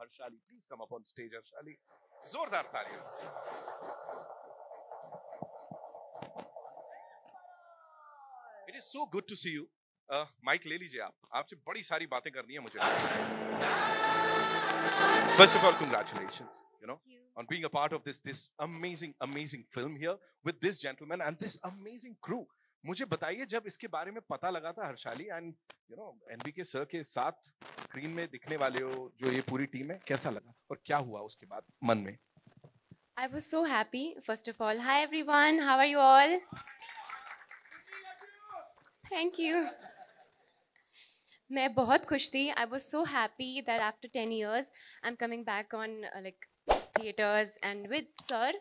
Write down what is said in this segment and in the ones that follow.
Harshali. Please come up on stage, Harshali. जोरदार तालियां. It is so good to see you. Mike ले लीजिए आप. आपसे बड़ी सारी बातें करनी है मुझे. First of all, congratulations. On being a part of this amazing film here with this gentleman and this amazing crew. मुझे बताइए जब इसके बारे में पता लगा था हर्षाली एंड एनबीके सर के साथ स्क्रीन में दिखने वाले हो जो ये पूरी टीम है, कैसा लगा और क्या हुआ उसके बाद मन में? I was so happy. First of all, hi everyone. How are you all? Thank you. मैं बहुत खुश थी. I was so happy that after 10 years, I'm coming back on theaters and with Sir,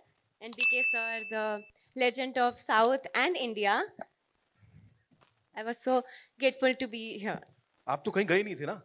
NBK Sir, the legend of South and India. I was so grateful to be here. आप तो कहीं गए नहीं थे ना?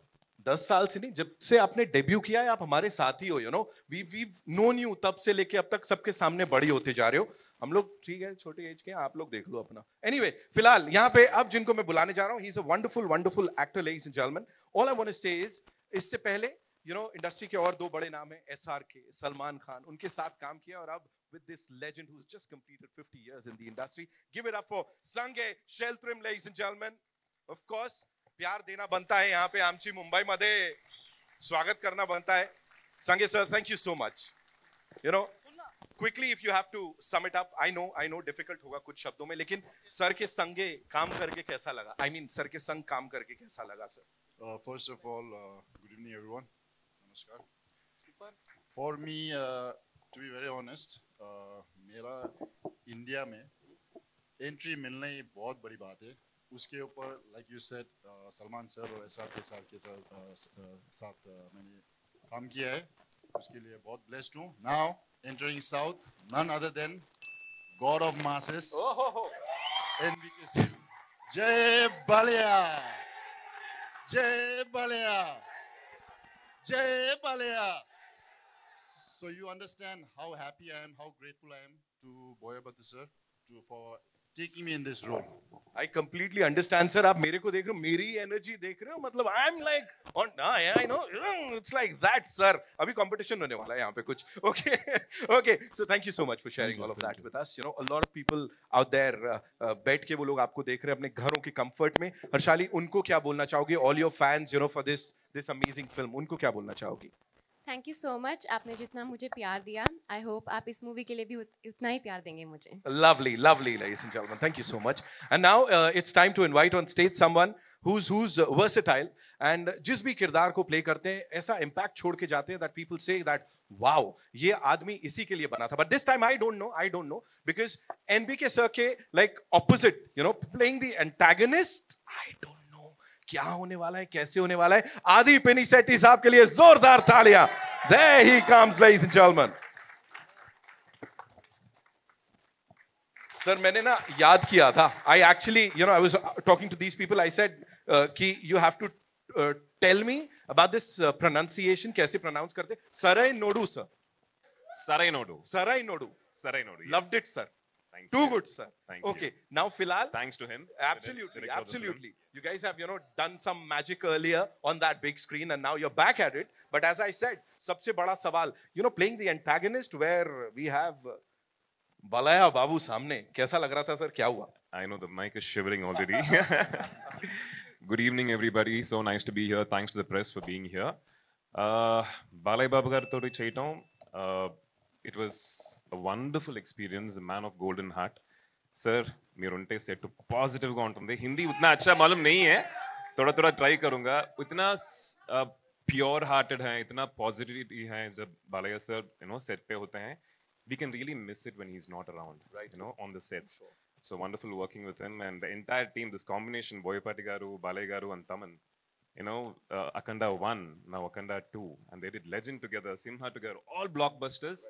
10 साल से नहीं, जब से आपने डेब्यू किया है आप हमारे साथ ही हो. We've known you तब से लेके अब तक सबके सामने बड़ी होते जा रहे हो. हम लोग ठीक है छोटे एज के हैं, आप लोग देख लो अपना. Anyway, फिलहाल यहाँ पे अब जिनको मैं बुलाने जा रहा हूँ, he's a wonderful actor, ladies and gentlemen. All I want to say is, इससे पहले इंडस्ट्री के और दो बड़े नाम हैं, SRK, सलमान खान, उनके साथ काम किया और अब with this legend who's just completed 50 years in the industry. Give it up for Sanjay Sheltrim, ladies and gentlemen. Of course, प्यार देना बनता है यहाँ पे आमची मुंबई मध्ये स्वागत करना बनता है. Sanjay sir, thank you so much. Quickly if you have to sum it up, I know difficult होगा कुछ शब्दों में, लेकिन सर के संगे काम करके कैसा लगा? I mean सर के संग काम करके कैसा लगा sir? First of all, good evening everyone. Namaskar. For me, to be very honest, मेरा इंडिया में एंट्री मिलना ही बहुत बड़ी बात है. उसके ऊपर like you said, Salman sir और SRK सर के साथ मैंने काम किया है, उसके लिए बहुत blessed हूँ. Now entering South, none other than God of Masses, NBK Sir. Jai Balaya, Jai Balaya, Jai Balaya. So you understand how happy I am, how grateful I am to Boyabati sir for taking me in this role. I completely understand, sir. आप मेरे को देख रहे हो, मेरी energy देख रहे हो, मतलब I am like on, I know, it's like that, sir. अभी competition होने वाला है यहाँ पे कुछ. Okay. So thank you so much for sharing all of that with us. A lot of people out there बैठ के वो लोग आपको देख रहे हैं अपने घरों के comfort में. हर्षाली, उनको क्या बोलना चाहोगे? All your fans, for this amazing film, उनको क्या बोलना चाहोगी? Thank you so much. आपने जितना मुझे प्यार दिया, I hope आप इस मूवी के लिए भी उतना ही प्यार देंगे मुझे. Lovely, ladies and gentlemen. Thank you so much. And now it's time to invite on stage someone who's versatile and जिस भी किरदार को play करते हैं ऐसा impact छोड़ के जाते हैं that people say that wow, ये आदमी इसी के लिए बना था. But this time I don't know because NBK sir के like opposite, playing the antagonist, I don't know क्या होने वाला है, कैसे होने वाला है. आदि पिनिसेट्टी साहब के लिए जोरदार तालियां. There he comes, ladies and gentlemen. Sir मैंने ना याद किया था. I actually, I was talking to these people. I said कि you have to tell me about this pronunciation. कैसे pronounce करते? Sarai Nodu, sir. Sarai Nodu. Yes. Loved it, sir. Thank Too you. good, sir. Thank Okay, you. now Filal. Thanks to him. Absolutely. You guys have, done some magic earlier on that big screen and now you're back at it. But as I said, सबसे बड़ा सवाल, playing the antagonist where we have Balaya Babu सामने, कैसा लग रहा था sir? क्या हुआ? I know the mic is shivering already. Good evening, everybody. So nice to be here. Thanks to the press for being here. Balaya Babu garto cheytam. It was a wonderful experience. The man of golden heart. Sir, मेरुंटे set तो positive का उन्टुंदे. हिंदी उतना अच्छा मालूम नहीं है. थोड़ा ट्राई करूँगा. उतना प्योर हार्टेड है, इतना पॉजिटिविटी है जब बालैया सर सेट पे होते हैं. We can really miss it when he's not around, right? On the sets. So wonderful working with him and the entire team. This combination, Boyapati garu, Balai garu, and Taman. Akanda 1, now Akanda 2, and they did Legend together, Simha together, all blockbusters.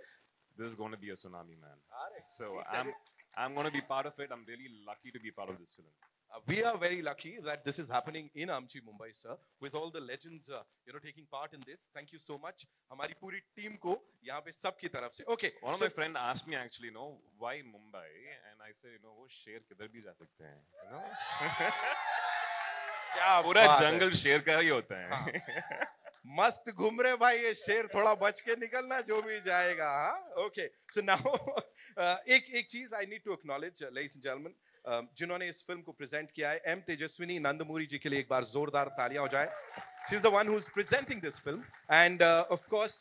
This is going to be a tsunami, man. So I'm going to be part of it. I'm really lucky to be part of this film. We are very lucky that this is happening in Amchi, Mumbai, sir, with all the legends, taking part in this. Thank you so much. हमारी पूरी team को यहाँ पे सब की तरफ से. Okay. One of my friends asked me actually, why Mumbai? And I said, वो शेर किधर भी जा सकते हैं, क्या पूरा जंगल शेर का ही होता है. मस्त घूम रहे भाई ये शेर, थोड़ा बच के निकलना जो भी जाएगा. हाँ, ओके. सो नाउ एक चीज I need to acknowledge, ladies and gentleman, जिन्होंने इस फिल्म को प्रेजेंट किया है, एम तेजस्विनी नंदमूरी जी के लिए एक बार जोरदार तालियां हो जाए. She's the one who's presenting this film, and of course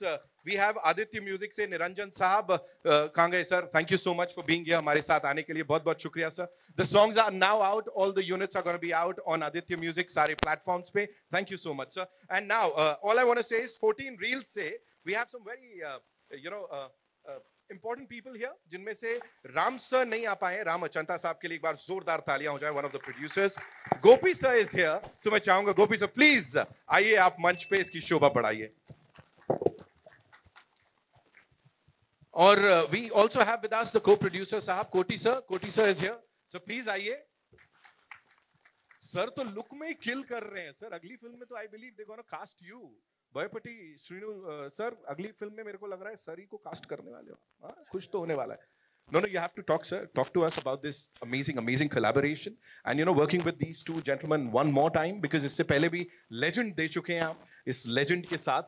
we have Aditya Music से निरंजन साहब. कहाँ गए sir? Thank you so much for being here. हमारे साथ आने के लिए बहुत बहुत शुक्रिया sir. The songs are now out. All the units are going to be out on Aditya Music सारे platforms पे. Thank you so much sir. And now all I want to say is 14 reels से we have some very important people here, जिनमें से Ram sir नहीं आ पाए. राम अचंता साहब के लिए एक बार जोरदार तालियां हो जाए. One of the producers. Gopi sir is here. So मैं चाहूंगा गोपी सर प्लीज आइए आप मंच पे इसकी शोभा बढ़ाइए. और we also have with us the co-producer साहब कोटी सर. कोटी sir is here. So please आइए. सर तो लुक में ही किल कर रहे हैं सर. अगली फिल्म में तो I believe they're gonna cast you. Boyapati Srinu sir अगली फिल्म में मेरे को लग रहा है सर ही को कास्ट करने वाले हो. हाँ, कुछ तो होने वाला है. No, you have to talk, sir. Talk to us about this amazing collaboration, and working with these two gentlemen one more time, because इससे पहले भी legend दे चुके हैं आप इस legend के साथ,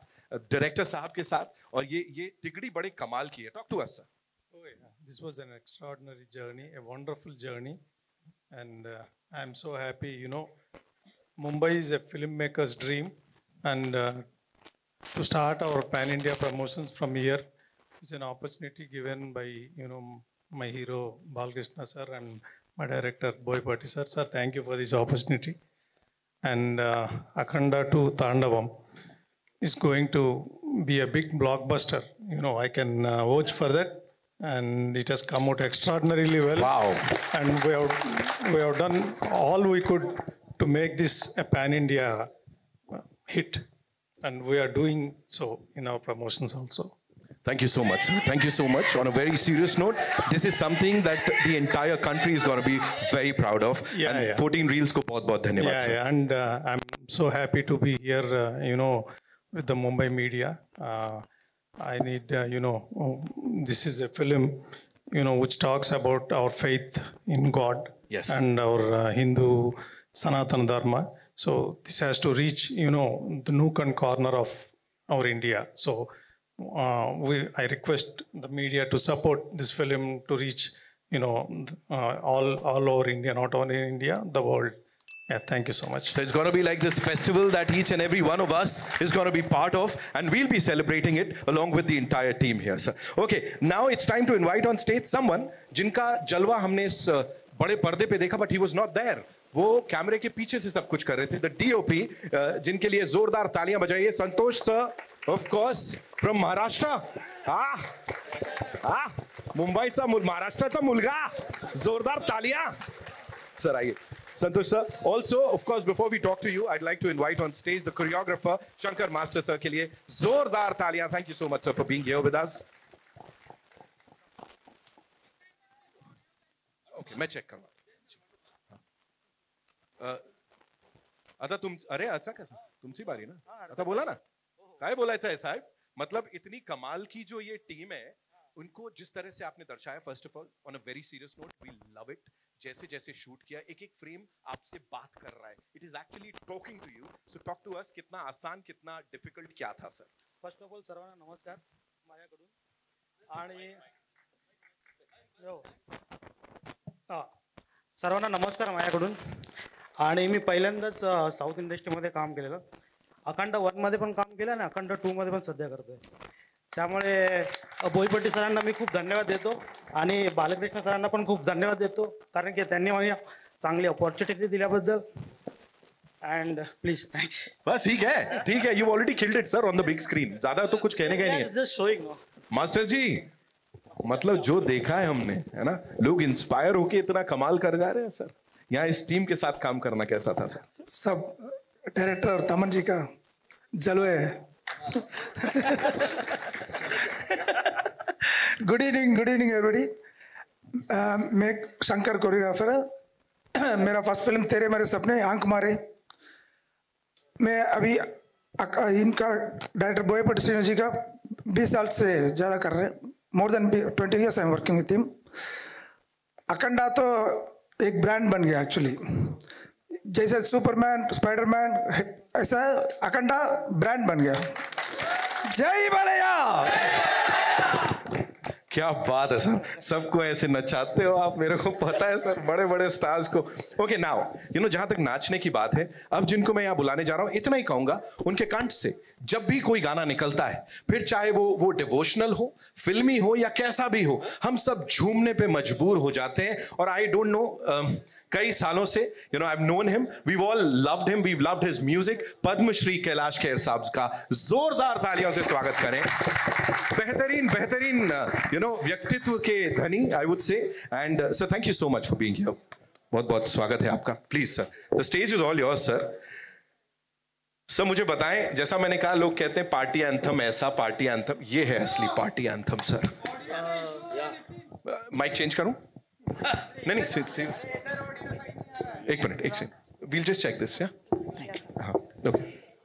director साहब के साथ, और ये तिगड़ी बड़े कमाल की है. Talk to us, sir. Oh, yeah. This was an extraordinary journey, a wonderful journey, and I'm so happy. Mumbai is a filmmaker's dream, and to start our pan-India promotions from here is an opportunity given by my hero Balkrishna sir and my director Boypati sir. Sir, thank you for this opportunity. And Akhanda 2 Tandavam is going to be a big blockbuster. I can vouch for that, and it has come out extraordinarily well. Wow! And we have done all we could to make this a pan-India hit, and we are doing so in our promotions also. Thank you so much, sir. Thank you so much. On a very serious note, this is something that the entire country is going to be very proud of. Yeah, and yeah. 14 reels को बहुत-बहुत धन्यवाद sir. Yeah, and I'm so happy to be here, with the Mumbai media. I need, this is a film, which talks about our faith in God. Yes. And our Hindu Sanatana Dharma. So this has to reach, the nook and corner of our India. So I request the media to support this film to reach, all over India, not only in India, the world. Yeah, thank you so much. So it's going to be like this festival that each and every one of us is going to be part of, and we'll be celebrating it along with the entire team here, sir. Okay, now it's time to invite on stage someone जिनका जलवा हमने इस बड़े पर्दे पे देखा, but he was not there. वो कैमरे के पीछे से सब कुछ कर रहे थे. The DOP, जिनके लिए जोरदार तालियां बजाइए. संतोष sir, of course, from Maharashtra. मुंबईचा महाराष्ट्राचा मुलगा. जोरदार तालियां. Sir, आइए. Santosh sir, also, of course, before we talk to you, I'd like to invite on stage the choreographer, Shankar Master sir के लिए जोरदार तालियां. Thank you so much, sir, for being here with us. Okay, मैं check करूँगा. आता तुम, अरे अच्छा कैसा? तुमसी बारी ना? आता बोला ना? काय बोलायचं है साहब? मतलब इतनी कमाल की जो ये टीम है, उनको जिस तरह से आपने दर्शाया, first of all, on a very serious note, we love it. जैसे जैसे शूट किया, एक एक फ्रेम आपसे बात कर रहा है. It is actually talking to you. So talk to us. कितना आसान, कितना difficult क्या था सर? फर्स्ट ऑफ ऑल सर्वांना नमस्कार माझ्याकडून. आणि सर्वांना नमस्कार माझ्याकडून. आणि मी पहिल्यांदाच साऊथ इंडस्ट्रीमध्ये काम केलेलं. अखंड 1 मध्ये पण काम केलं आणि अखंड 2 मध्ये पण सध्या करतोय. त्यामुळे बोईपट्टी सरांना मी खूप धन्यवाद देतो आणि बालकृष्ण सरांना पण खूप धन्यवाद देतो, कारण की त्यांनी मला चांगली अपॉर्च्युनिटी दिल्याबद्दल. And please thanks. बस ठीक है. You already killed it, sir, on the big screen. ज़्यादा तो कुछ कहने का ही नहीं है. जस्ट शोइंग नो मास्टर जी, मतलब जो देखा है हमने, है ना, लोग इंस्पायर होके इतना कमाल कर जा रहे हैं सर. यहाँ इस टीम के साथ काम करना कैसा था सर? सब डायरेक्टर तमन जी का जलवे है. Good evening everybody. मैं शंकर कोरियोग्राफर है. मेरा फर्स्ट फिल्म तेरे मेरे सपने आंख मारे. मैं अभी इनका डायरेक्टर बोयपट्टी श्रीनु जी का 20 साल से ज़्यादा कर रहे हैं. More than 20 years I am working with him. Akhanda तो एक ब्रांड बन गया एक्चुअली. जैसे सुपरमैन, स्पाइडरमैन, ऐसा अखंडा ब्रांड बन गया। जय बालैया। क्या बात है सर, सबको ऐसे नचाते हो आप, मेरे को पता है सर, बड़े बड़े स्टार्स को। ओके नाउ जहां तक नाचने की बात है, अब जिनको मैं यहाँ बुलाने जा रहा हूँ, इतना ही कहूंगा, उनके कंठ से जब भी कोई गाना निकलता है, फिर चाहे वो डिवोशनल हो, फिल्मी हो या कैसा भी हो, हम सब झूमने पे मजबूर हो जाते हैं। और आई डोंट नो, कई सालों से I've known him, we've all loved him, we've loved his music। Padmashri Kailash Kher साहब का जोरदार तालियों से स्वागत करें। बेहतरीन व्यक्तित्व के धनी, I would say. And sir, thank you so much for being here. बहुत बहुत स्वागत है आपका। Please sir, the stage is all yours sir. Sir मुझे बताएं, जैसा मैंने कहा, लोग कहते हैं पार्टी एंथम ऐसा, पार्टी एंथम, ये है असली party anthem sir. Mike change करूं? नहीं, एक minute, we'll just check this. हाँ, ओके।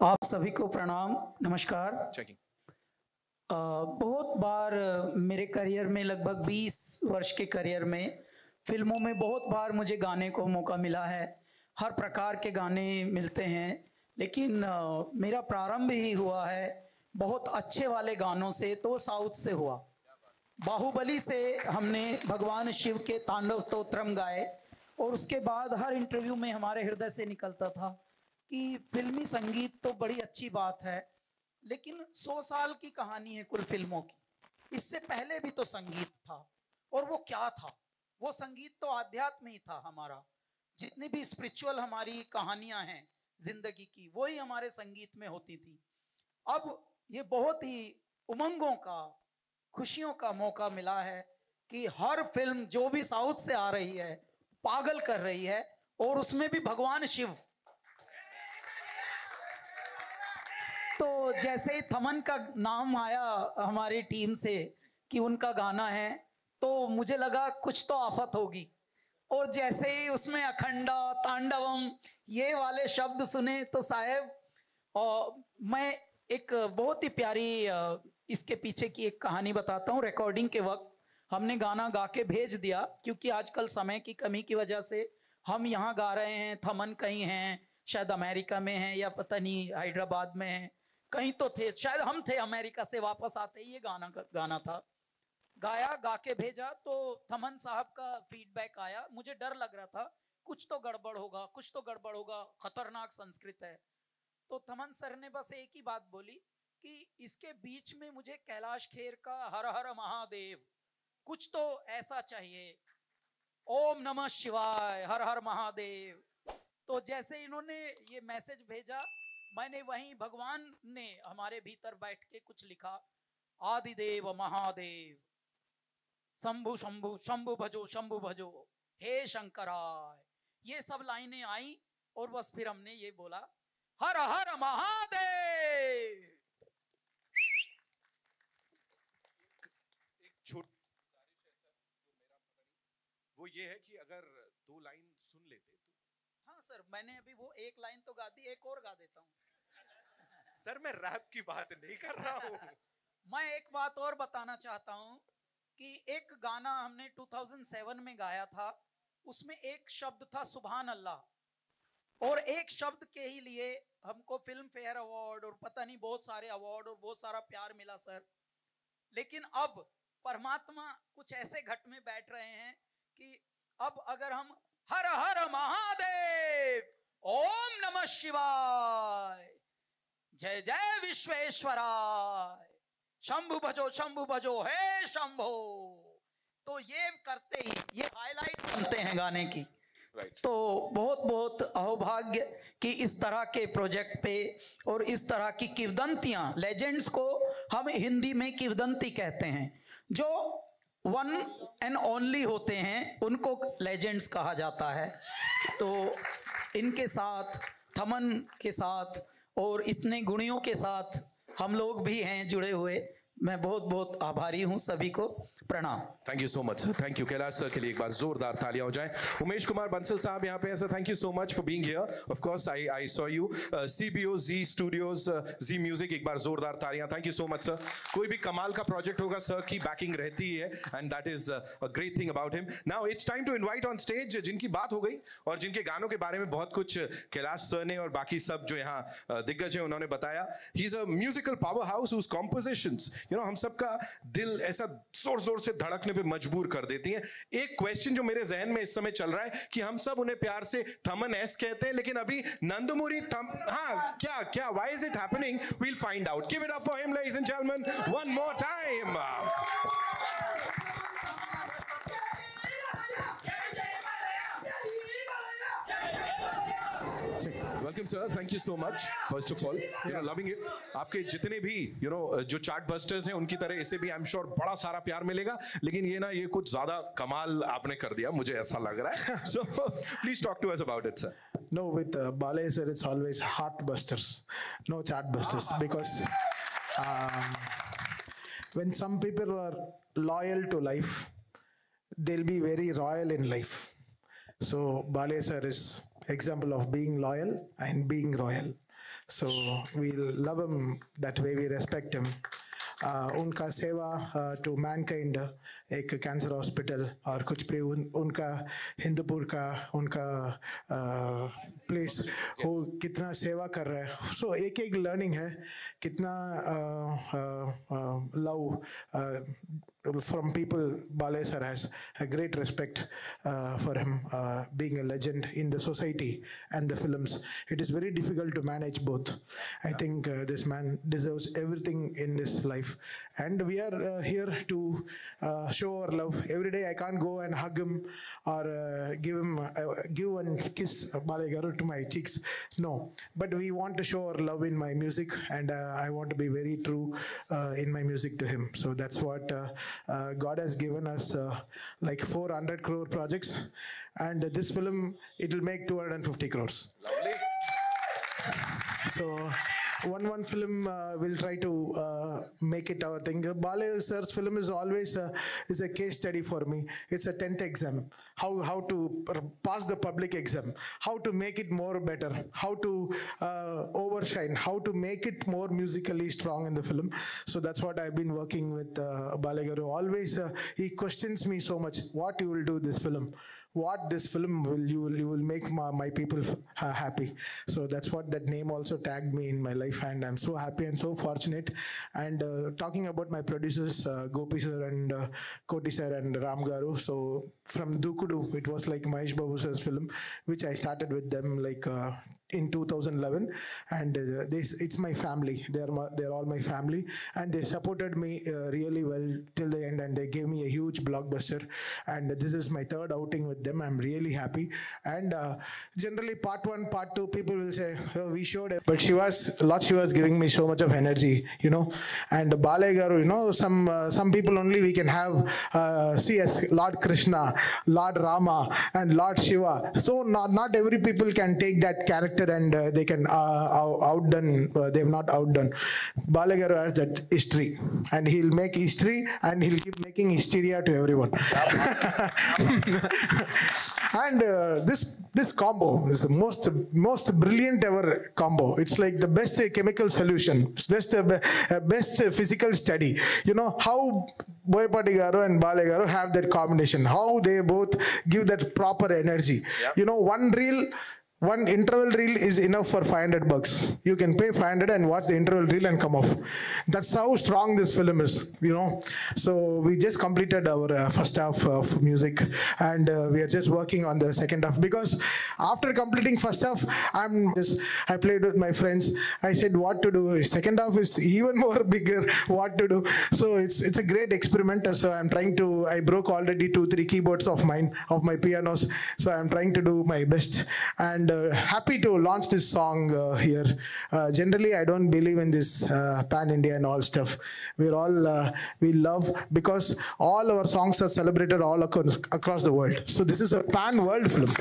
आप सभी को प्रणाम, नमस्कार। चेकिंग। बहुत बार मेरे करियर में, लगभग 20 वर्ष के करियर में, फिल्मों में बहुत बार मुझे गाने को मौका मिला है। हर प्रकार के गाने मिलते हैं, लेकिन मेरा प्रारंभ ही हुआ है बहुत अच्छे वाले गानों से, तो साउथ से हुआ। बाहुबली से हमने भगवान शिव के तांडव स्तोत्रम गाए, और उसके बाद हर इंटरव्यू में हमारे हृदय से निकलता था कि फिल्मी संगीत तो बड़ी अच्छी बात है, लेकिन 100 साल की कहानी है कुल फिल्मों की, इससे पहले भी तो संगीत था। और वो क्या था? वो संगीत तो आध्यात्म ही था हमारा। जितनी भी स्पिरिचुअल हमारी कहानियां हैं जिंदगी की, वही हमारे संगीत में होती थी। अब ये बहुत ही उमंगों का, खुशियों का मौका मिला है कि हर फिल्म जो भी साउथ से आ रही है पागल कर रही है, और उसमें भी भगवान शिव। तो जैसे ही थमन का नाम आया हमारी टीम से कि उनका गाना है, तो मुझे लगा कुछ तो आफत होगी। और जैसे ही उसमें अखंडा, तांडवम, ये वाले शब्द सुने तो साहब, मैं एक बहुत ही प्यारी इसके पीछे की एक कहानी बताता हूँ। रिकॉर्डिंग के वक्त हमने गाना गा के भेज दिया, क्योंकि आजकल समय की कमी की वजह से हम यहाँ गा रहे हैं, थमन कहीं हैं, शायद अमेरिका में हैं, या पता नहीं हैदराबाद में हैं, कहीं तो थे, शायद हम थे अमेरिका से वापस आते ही ये गाना था। गाया, गा के भेजा, तो थमन साहब का फीडबैक आया। मुझे डर लग रहा था कुछ तो गड़बड़ होगा, कुछ तो गड़बड़ होगा, खतरनाक संस्कृत है। तो थमन सर ने बस एक ही बात बोली कि इसके बीच में मुझे कैलाश खेर का हर हर महादेव, कुछ तो ऐसा चाहिए, ओम नमः शिवाय, हर हर महादेव। तो जैसे इन्होंने ये मैसेज भेजा, मैंने वहीं भगवान ने हमारे भीतर बैठ के कुछ लिखा, आदिदेव महादेव, शंभु शंभु शंभु भजो, शंभु भजो, हे शंकराय। ये सब लाइनें आई, और बस फिर हमने ये बोला, हर हर महादेव। एक छोटी वो ये है कि अगर 2 लाइन सुन लेते तो। हाँ सर, मैंने अभी वो एक लाइन तो गा दी, एक और गा देता हूँ। सर मैं रैप की बात नहीं कर रहा हूँ। मैं एक बात और बताना चाहता हूँ कि एक गाना हमने 2007 में गाया था, उसमें एक शब्द था सुभान अल्लाह, और एक शब्द के ही लिए हमको फिल्म फेयर अवार्ड और पता नहीं बहुत सारे अवार्ड और बहुत सारा प्यार मिला सर। लेकिन अब परमात्मा कुछ ऐसे घट में बैठ रहे हैं कि अब अगर हम हर हर महादेव, ओम नमः शिवाय, जय जय विश्वेश्वराय, शंभु भजो हे शंभो, तो ये करते ही ये हाईलाइट बनते हैं गाने की। तो बहुत बहुत अहोभाग्य कि इस तरह के प्रोजेक्ट पे और इस तरह की किंवदंतियां, लेजेंड्स को हम हिंदी में किंवदंती कहते हैं, जो वन एंड ओनली होते हैं, उनको लेजेंड्स कहा जाता है। तो इनके साथ, थमन के साथ और इतने गुणियों के साथ हम लोग भी हैं जुड़े हुए, मैं बहुत बहुत आभारी हूँ सभी को। प्रणाम। Thank you so much sir, thank you. Kailash sir के लिए एक बार जोरदार तालियां हो जाएं। उमेश कुमार बंसल साहब यहाँ पे हैं sir, thank you so much for being here. Of course I saw you. CBO Zee studios Zee music, एक बार जोरदार तालियां। Thank you so much sir. कोई भी कमाल का प्रोजेक्ट होगा सर की बैकिंग रहती है, and that is a great thing about him. Now it's time to invite on stage जिनकी बात हो गई और जिनके गानों के बारे में बहुत कुछ कैलाश सर ने और बाकी सब जो यहाँ दिग्गज हैं उन्होंने बताया। He is a musical powerhouse whose compositions हम सबका दिल ऐसा जोर जोर से धड़कने पे मजबूर कर देती हैं। एक क्वेश्चन जो मेरे जहन में इस समय चल रहा है कि हम सब उन्हें प्यार से थमन एस कहते हैं, लेकिन अभी नंदमुरी हाँ क्या why is it happening? We'll find out. Give it up for him ladies and gentleman one more time. Welcome sir, thank you so much first of all, loving it. आपके जितने भी जो चार्ट बस्टर्स हैं उनकी तरह इसे भी I am sure बड़ा सारा प्यार मिलेगा, लेकिन ये कुछ ज्यादा कमाल आपने कर दिया, मुझे ऐसा लग रहा है। So please talk to us about it sir. No, with Balay sir, it's always heart busters, no chart busters, because when some people are loyal to life, they'll be very royal in life. So Balay sir is example of being loyal and being royal. So we'll love him that way, we respect him. उनका सेवा to Mankind, एक cancer hospital और कुछ भी उनका हिंदूपुर का उनका place वो कितना सेवा कर रहा है। सो एक एक लर्निंग है कितना love from people. Balay sir has a great respect for him being a legend in the society and the films. It is very difficult to manage both. I think this man deserves everything in this life, and we are here to show our love every day. I can't go and hug him or give and kiss Balay garu to my cheeks, no, but we want to show our love in my music, and I want to be very true in my music to him. So that's what God has given us, like 400 crore projects, and this film, it will make 250 crores. Lovely. So one film will try to make it our thing. Balay sir's film is always is a case study for me. It's a 10th exam. How to pass the public exam, how to make it more better, how to overshine, how to make it more musically strong in the film. So that's what I've been working with Balay garu. Always he questions me so much, what you will do this film, what this film you will make my people happy. So that's what that name also tagged me in my life, and I'm so happy and so fortunate. And talking about my producers, Gopi sir and Koti sir and Ram garu. So from Dukudu, it was like Mahesh Babu sir's film, which I started with them like in 2011, and it's my family. They're all my family, and they supported me really well till the end, and they gave me a huge blockbuster, and this is my third outing with them. I'm really happy. And generally part 1, part 2, people will say, oh, we showed it, but she was giving me so much of energy, and Balay garu, some people only we can have see as Lord Krishna, Lord Rama and Lord Shiva. So not every people can take that character and they can they have not outdone. Balay garu has that history, and he'll make history, and he'll keep making hysteria to everyone. And this combo is the most brilliant ever combo. It's like the best chemical solution. It's just the best physical study. How Boyapati garu and Balay garu have that combination, how they both give that proper energy. Yeah. One interval reel is enough for $500. You can pay 500 and watch the interval reel and come off. That's how strong this film is, So we just completed our first half of music, and we are just working on the second half, because after completing first half, I played with my friends. I said what to do. Second half is even more bigger, what to do. So it's a great experiment. So I broke already 2-3 keyboards of mine, of my pianos. So I'm trying to do my best. And and happy to launch this song here. Generally, I don't believe in this pan-India and all stuff. We're all, we love, because all our songs are celebrated all across the world. So this is a pan-world film.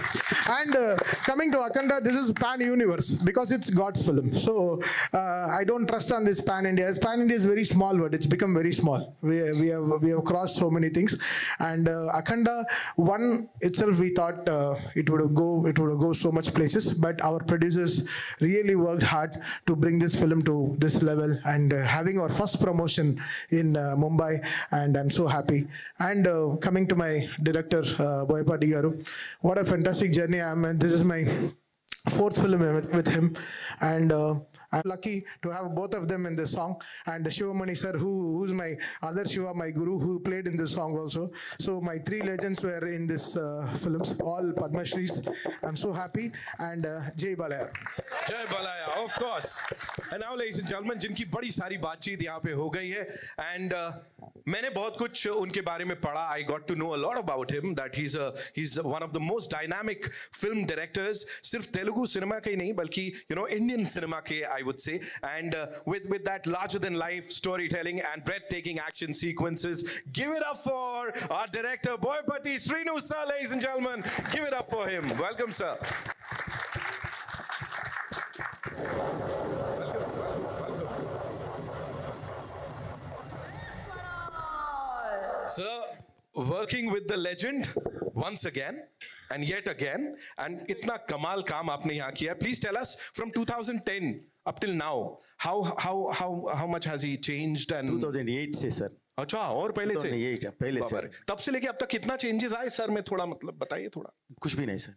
And coming to Akhanda, this is pan-universe, because it's God's film. So I don't trust on this pan-India. Pan-India is very small word. It's become very small. We have crossed so many things. And Akhanda 1 itself, we thought it would go so much places, but our producers really worked hard to bring this film to this level, and having our first promotion in Mumbai, and I'm so happy. And coming to my director, Boyapati Garu, what a fantastic journey. This is my 4th film with him, and I'm lucky to have both of them in this song, and Shivamani sir, who's my other Shiva, my guru, who played in this song also. So my 3 legends were in this films, all Padma Shris. I'm so happy, and Jai Balaya. जय बलाया, of course. And now, ladies and gentlemen, जिनकी बड़ी सारी बातचीत यहाँ पे हो गई है, and मैंने बहुत कुछ उनके बारे में पढ़ा. I got to know a lot about him. That he's one of the most dynamic film directors. सिर्फ तेलुगु सिनेमा के ही नहीं, बल्कि Indian cinema के, I would say. And with that larger than life storytelling and breathtaking action sequences, give it up for our director Boyapati Srinu sir, ladies and gentlemen. Give it up for him. Welcome, sir. Sir, working with the legend once again and yet again, and itna kamal kaam aapne yahan kiya. Please tell us, from 2010 up till now, how much has he changed? And 2008 से sir. अच्छा, और पहले से? 2008 पहले से. तब से लेके अब तक कितना चेंजेस आए सर? में थोड़ा मतलब बताइए थोड़ा. कुछ भी नहीं सर.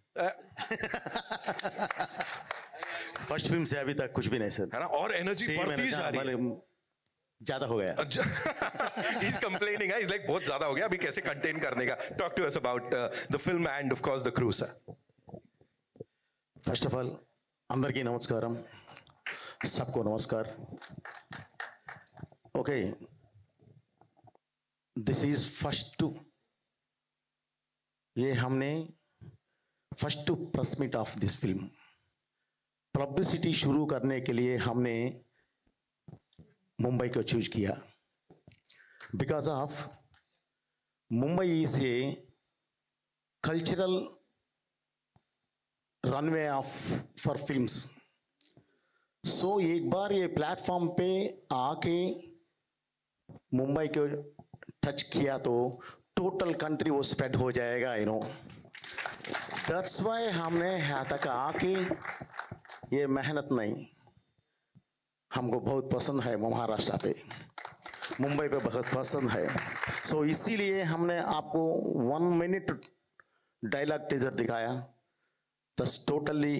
फर्स्ट फिल्म से अभी तक कुछ भी नहीं सर. है ना? और एनर्जी बढ़ती जा रही है. ज्यादा हो गया. He's complaining. He's like बहुत ज्यादा हो गया. अभी कैसे contain करने का? Talk to us about the film and of course the crew, sir. First of all, అందరికీ నమస్కారం. सबको नमस्कार. Okay, this is first to, ये हमने first to press meet of this film. Publicity शुरू करने के लिए हमने मुंबई को चूज किया, because of Mumbai is a cultural runway for films. So एक बार ये प्लेटफॉर्म पे आके मुंबई को टच किया तो टोटल कंट्री वो स्प्रेड हो जाएगा, That's why हमने यहाँ तक आके ये मेहनत नहीं, हमको बहुत पसंद है महाराष्ट्र पे, मुंबई पे बहुत पसंद है. सो इसीलिए हमने आपको 1 मिनट डायलॉग टीजर दिखाया. दस टोटली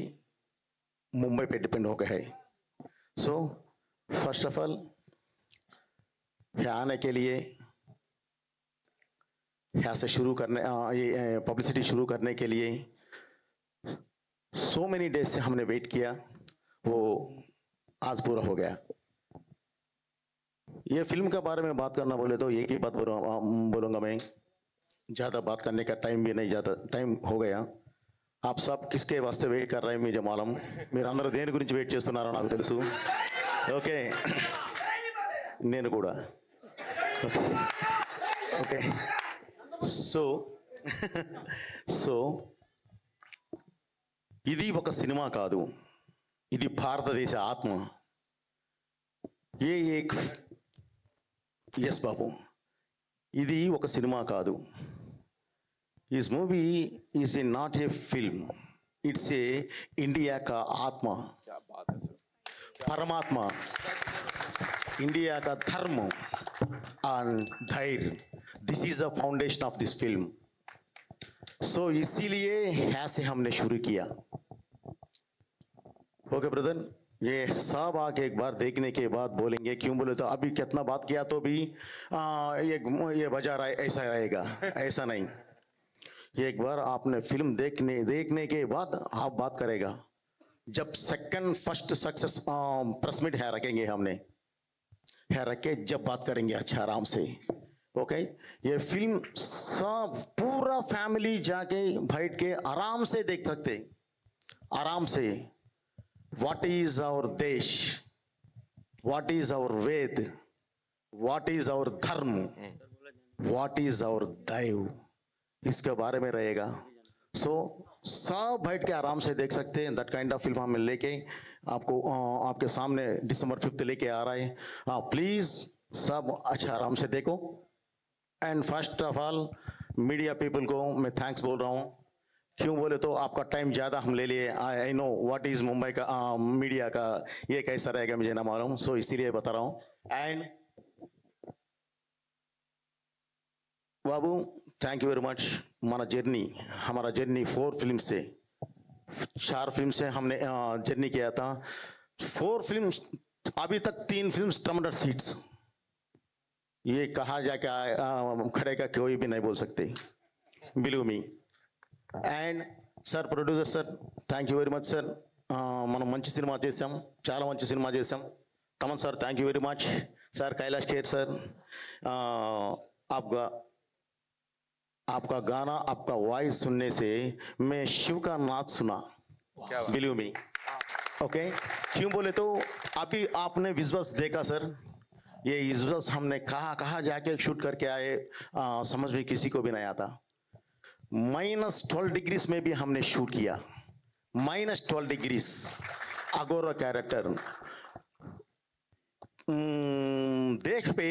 मुंबई पे डिपेंड हो गया है. सो फर्स्ट ऑफ ऑल यहाँ आने के लिए, यहाँ से शुरू करने, ये पब्लिसिटी शुरू करने के लिए सो मेनी डेज से हमने वेट किया, वो आज पूरा हो गया. ये फिल्म के बारे में बात करना बोले तो एक ही बात बोलूँगा मैं, ज़्यादा बात करने का टाइम भी नहीं, ज़्यादा टाइम हो गया. आप सब किसके वास्ते वेट कर रहे हैं मुझे मालूम. మీరు అందరూ దేని గురించి వెయిట్ చేస్తున్నారో నాకు తెలుసు. ఓకే, నేను కూడా. ఓకే, సో ఇది ఒక సినిమా కాదు, ఇది భారతదేశ ఆత్మ. ఎస్ బాబు, ఇది ఒక సినిమా కాదు. This movie is not a film. It's a India का आत्मा, परमात्मा, India का धर्म and धैर्य. This is the foundation of this film. So इसीलिए ऐसे हमने शुरू किया. ओके ब्रदर, ये सब आके एक बार देखने के बाद बोलेंगे, क्यों बोले तो अभी कितना बात किया तो भी ये बजा रहा है, ऐसा रहेगा, ऐसा नहीं. एक बार आपने फिल्म देखने के बाद आप बात करेगा. जब second first success press meet है रखेंगे, हमने है रखे, जब बात करेंगे अच्छा आराम से. ओके, ये फिल्म सब पूरा फैमिली जाके बैठ के आराम से देख सकते, आराम से what is our desh, what is our Veda, what is our dharma, what is our daiva, इसके बारे में रहेगा। सो सब बैठ के आराम से देख सकते हैं। दैट काइंड ऑफ फिल्म हम लेके आपको आपके सामने दिसंबर 5 लेके आ रहा है। प्लीज सब अच्छा आराम से देखो। And first of all media people को मैं थैंक्स बोल रहा हूँ। क्यों बोले तो आपका टाइम ज़्यादा हम ले लिए। I know what is Mumbai का मीडिया का ये कैसा रहेगा मुझे ना मालूम, सो इसीलिए बता रहा हूँ। And Babu thank you very much. हमारा जर्नी 4 फिल्म से 4 फिल्म से हमने जर्नी किया था। 4 फिल्म अभी तक 3 फिल्म ट्रमेंडस हिट्स, ये कहा जाके खड़े का कोई भी नहीं बोल सकते, believe me. And sir producer sir thank you very much sir. మనం మంచి సినిమా చేసాం, చాలా మంచి సినిమా చేసాం। Thaman sir thank you very much sir. Kailash Kher sir आपका गाना, आपका वॉइस सुनने से मैं शिव का नाच सुना, बिलीव मी। ओके, क्यों बोले तो अभी आपने विजुअल्स देखा सर, ये विजुअल्स हमने कहाँ जाके शूट करके आए समझ में किसी को भी नहीं आता। -12 डिग्रीज में भी हमने शूट किया, -12 डिग्रीज। अगोरा कैरेक्टर देख पे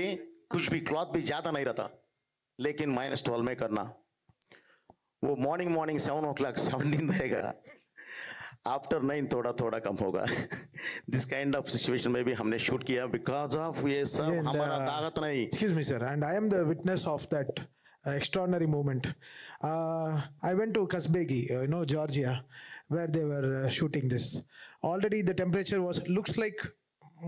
कुछ भी क्लॉथ भी ज्यादा नहीं रहता, लेकिन -12 में करना, वो मॉर्निंग 7 o'clock 17 रहेगा, आफ्टर 9 थोड़ा कम होगा। दिस काइंड ऑफ सिचुएशन में भी हमने शूट किया बिकॉज ऑफ ये सब हमारा ताकत नहीं। Excuse me, sir, and I am the witness of that extraordinary moment. I went to Kazbegi, Georgia, where they were shooting this. Already the temperature looks like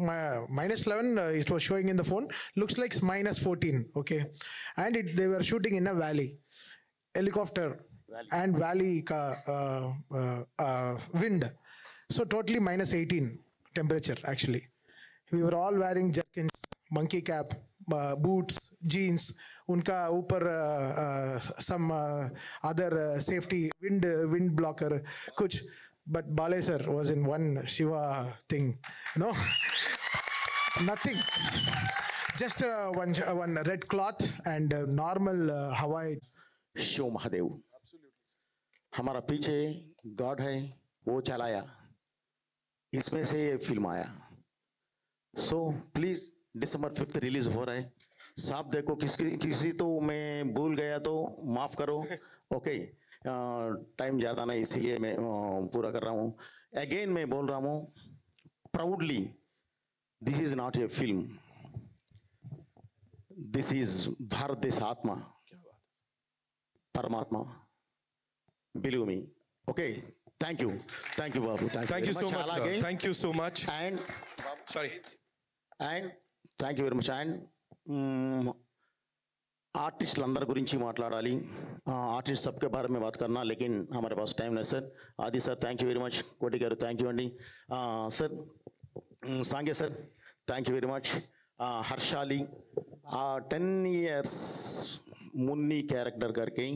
-11. It was showing in the phone. Looks like -14. Okay, and they were shooting in a valley, helicopter and valley wind. So totally -18 temperature actually. We were all wearing jerkins, monkey cap, boots, jeans. उनका ऊपर some other safety wind blocker कुछ, but Bale sir was in one Shiva thing, nothing, just one red cloth and normal Hawaii. Shiv Mahadev हमारा पीछे God है, वो चलाया, इसमें से ये फिल्म आया। सो प्लीज दिसंबर 5 रिलीज हो रहा है, साफ देखो। किसी तो मैं भूल गया तो माफ करो। ओके, टाइम ज़्यादा नहीं इसीलिए मैं पूरा कर रहा हूँ। अगेन मैं बोल रहा हूँ proudly, this is not a film, this is Bharat देश आत्मा, परमात्मा, believe me. Okay, thank you बाबू, thank you so much, thank you so much. And sorry, and thank you very much. And आर्टिस्टल अंदर गुरिंची माట్లాడాలి, आर्टिस्ट सबके बारे में बात करना, लेकिन हमारे पास टाइम नहीं sir. Adi sir thank you very much, Koti गाరు थैंक यू अंडी sir, Sange sir thank you very much, Harshaali 10 years Munni character करके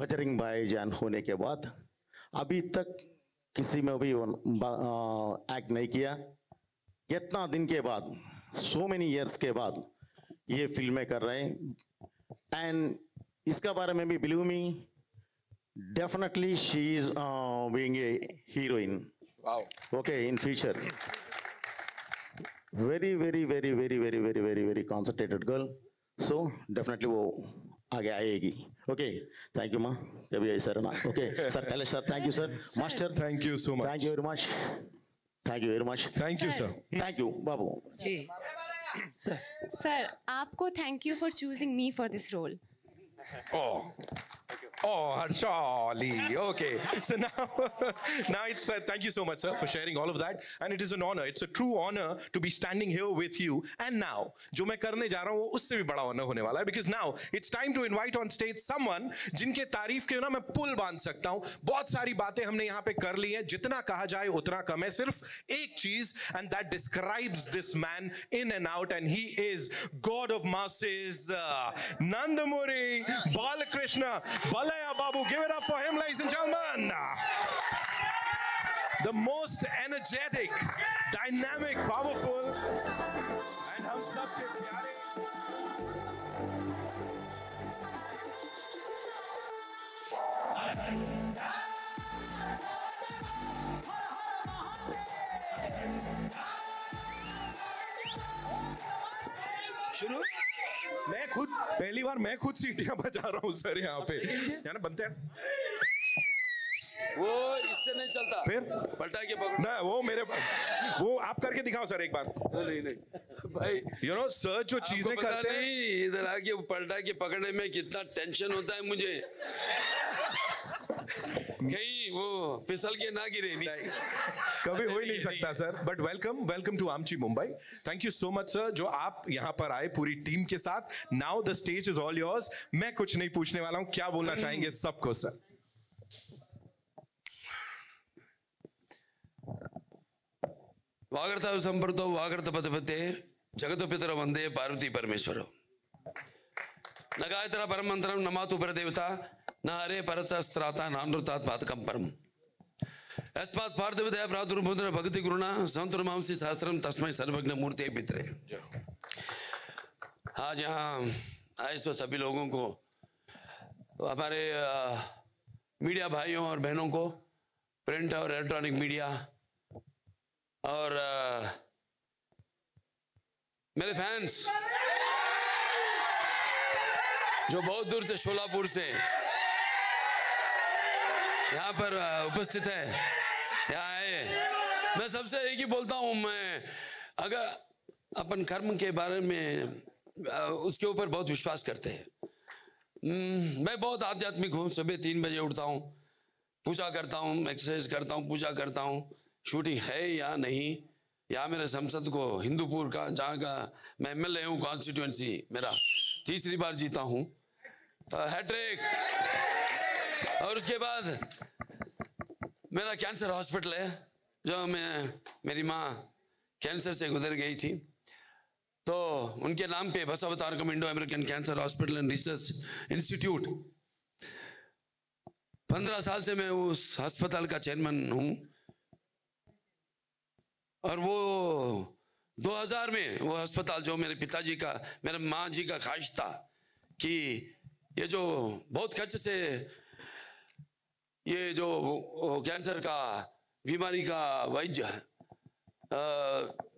बजरंग भाईजान होने के बाद अभी तक किसी में भी एक्ट नहीं किया। इतना दिन के बाद, so many years के बाद ये फिल्में कर रहे हैं। एंड इसका बारे में भी believe me, definitely she is being a heroine. Okay, in future very very very very very very very very concentrated girl, so definitely वो आगे आएगी। ओके, थैंक यू माँ, कभी ऐसा रहना। Okay sir, Kailash sir thank you sir, master thank you so much, thank you very much, thank you very much, thank you sir, thank you Babu ji Sir, आपको thank you for choosing me for this role. Oh, Harshali. Okay. So now it's thank you so much, sir, for sharing all of that. And it is an honor. It's a true honor to be standing here with you. And now, जो मैं करने जा रहा हूँ उससे भी बड़ा honor होने वाला है, because now it's time to invite on stage someone जिनके तारीफ के ना मैं पुल बांध सकता हूँ। बहुत सारी बातें हमने यहाँ पे कर ली हैं, जितना कहा जाए उतना कम है। सिर्फ एक चीज, and that describes this man in and out, and he is God of masses, Nandamuri Balakrishna Balaya Babu. Give it up for him, ladies and gentlemen. the most energetic, dynamic, powerful, and हम सबके प्यारे शुरू। मैं खुद पहली बार मैं खुद सीटियां बजा रहा हूँ सर यहाँ पे, है ना, बनते हैं वो इससे नहीं चलता, फिर पटाखे पकड़ ना, वो आप करके दिखाओ सर एक बार। नहीं भाई, यू नो सर जो चीजें करते हैं, नहीं इधर आके पटाखे पकड़ने में कितना टेंशन होता है मुझे, कहीं वो फिसल के ना गिरे नहीं। कभी हो ही नहीं सकता सर। बट वेलकम टू आमची Mumbai. Thank you so much sir जो आप यहाँ पर आए पूरी टीम के साथ। Now the stage is all yours. मैं कुछ नहीं पूछने वाला हूँ, क्या बोलना चाहेंगे सबको सर? वागर्ता संपर्तो वागर्त पदपते जगतो पितर वंदे पार्वती परमेश्वर। न गायत्र परम मंत्रम न मातु परदेवता न हरे परस्त्राता नानृतात पातकम परम। अस्मात् पार्थिव दया प्रादुर्भूत भक्ति गुरुणा संतुर्मांसी सहस्रम तस्मै सर्वज्ञ मूर्ति पितरे। आज यहाँ आए सो सभी लोगों को, हमारे मीडिया भाइयों और बहनों को, प्रिंट और इलेक्ट्रॉनिक मीडिया, और मेरे फैंस जो बहुत दूर से शोलापुर से यहाँ पर उपस्थित है, यहाँ आए, मैं सबसे एक ही बोलता हूँ, मैं अगर अपन कर्म के बारे में उसके ऊपर बहुत विश्वास करते हैं। मैं बहुत आध्यात्मिक हूँ, सुबह 3 बजे उठता हूँ, पूजा करता हूँ, एक्सरसाइज करता हूँ, पूजा करता हूँ। शूटिंग है या नहीं, यहाँ मेरे संसद को हिंदूपुर का, जहाँ का मैं एमएलए हूँ, कॉन्स्टिट्यूएंसी मेरा 3री बार जीता हूँ, हैट्रिक। और उसके बाद मेरा कैंसर हॉस्पिटल है, जो मेरी माँ कैंसर से गुजर गई थी, तो उनके नाम पे Basavatarakam Indo American cancer hospital and research institute, 15 साल से मैं उस अस्पताल का चेयरमैन हूँ। और वो 2000 में वो अस्पताल, जो मेरे पिताजी का, मेरे माँ जी का ख्वाहिश था कि ये जो बहुत खर्च से ये जो कैंसर का बीमारी का वैद्य,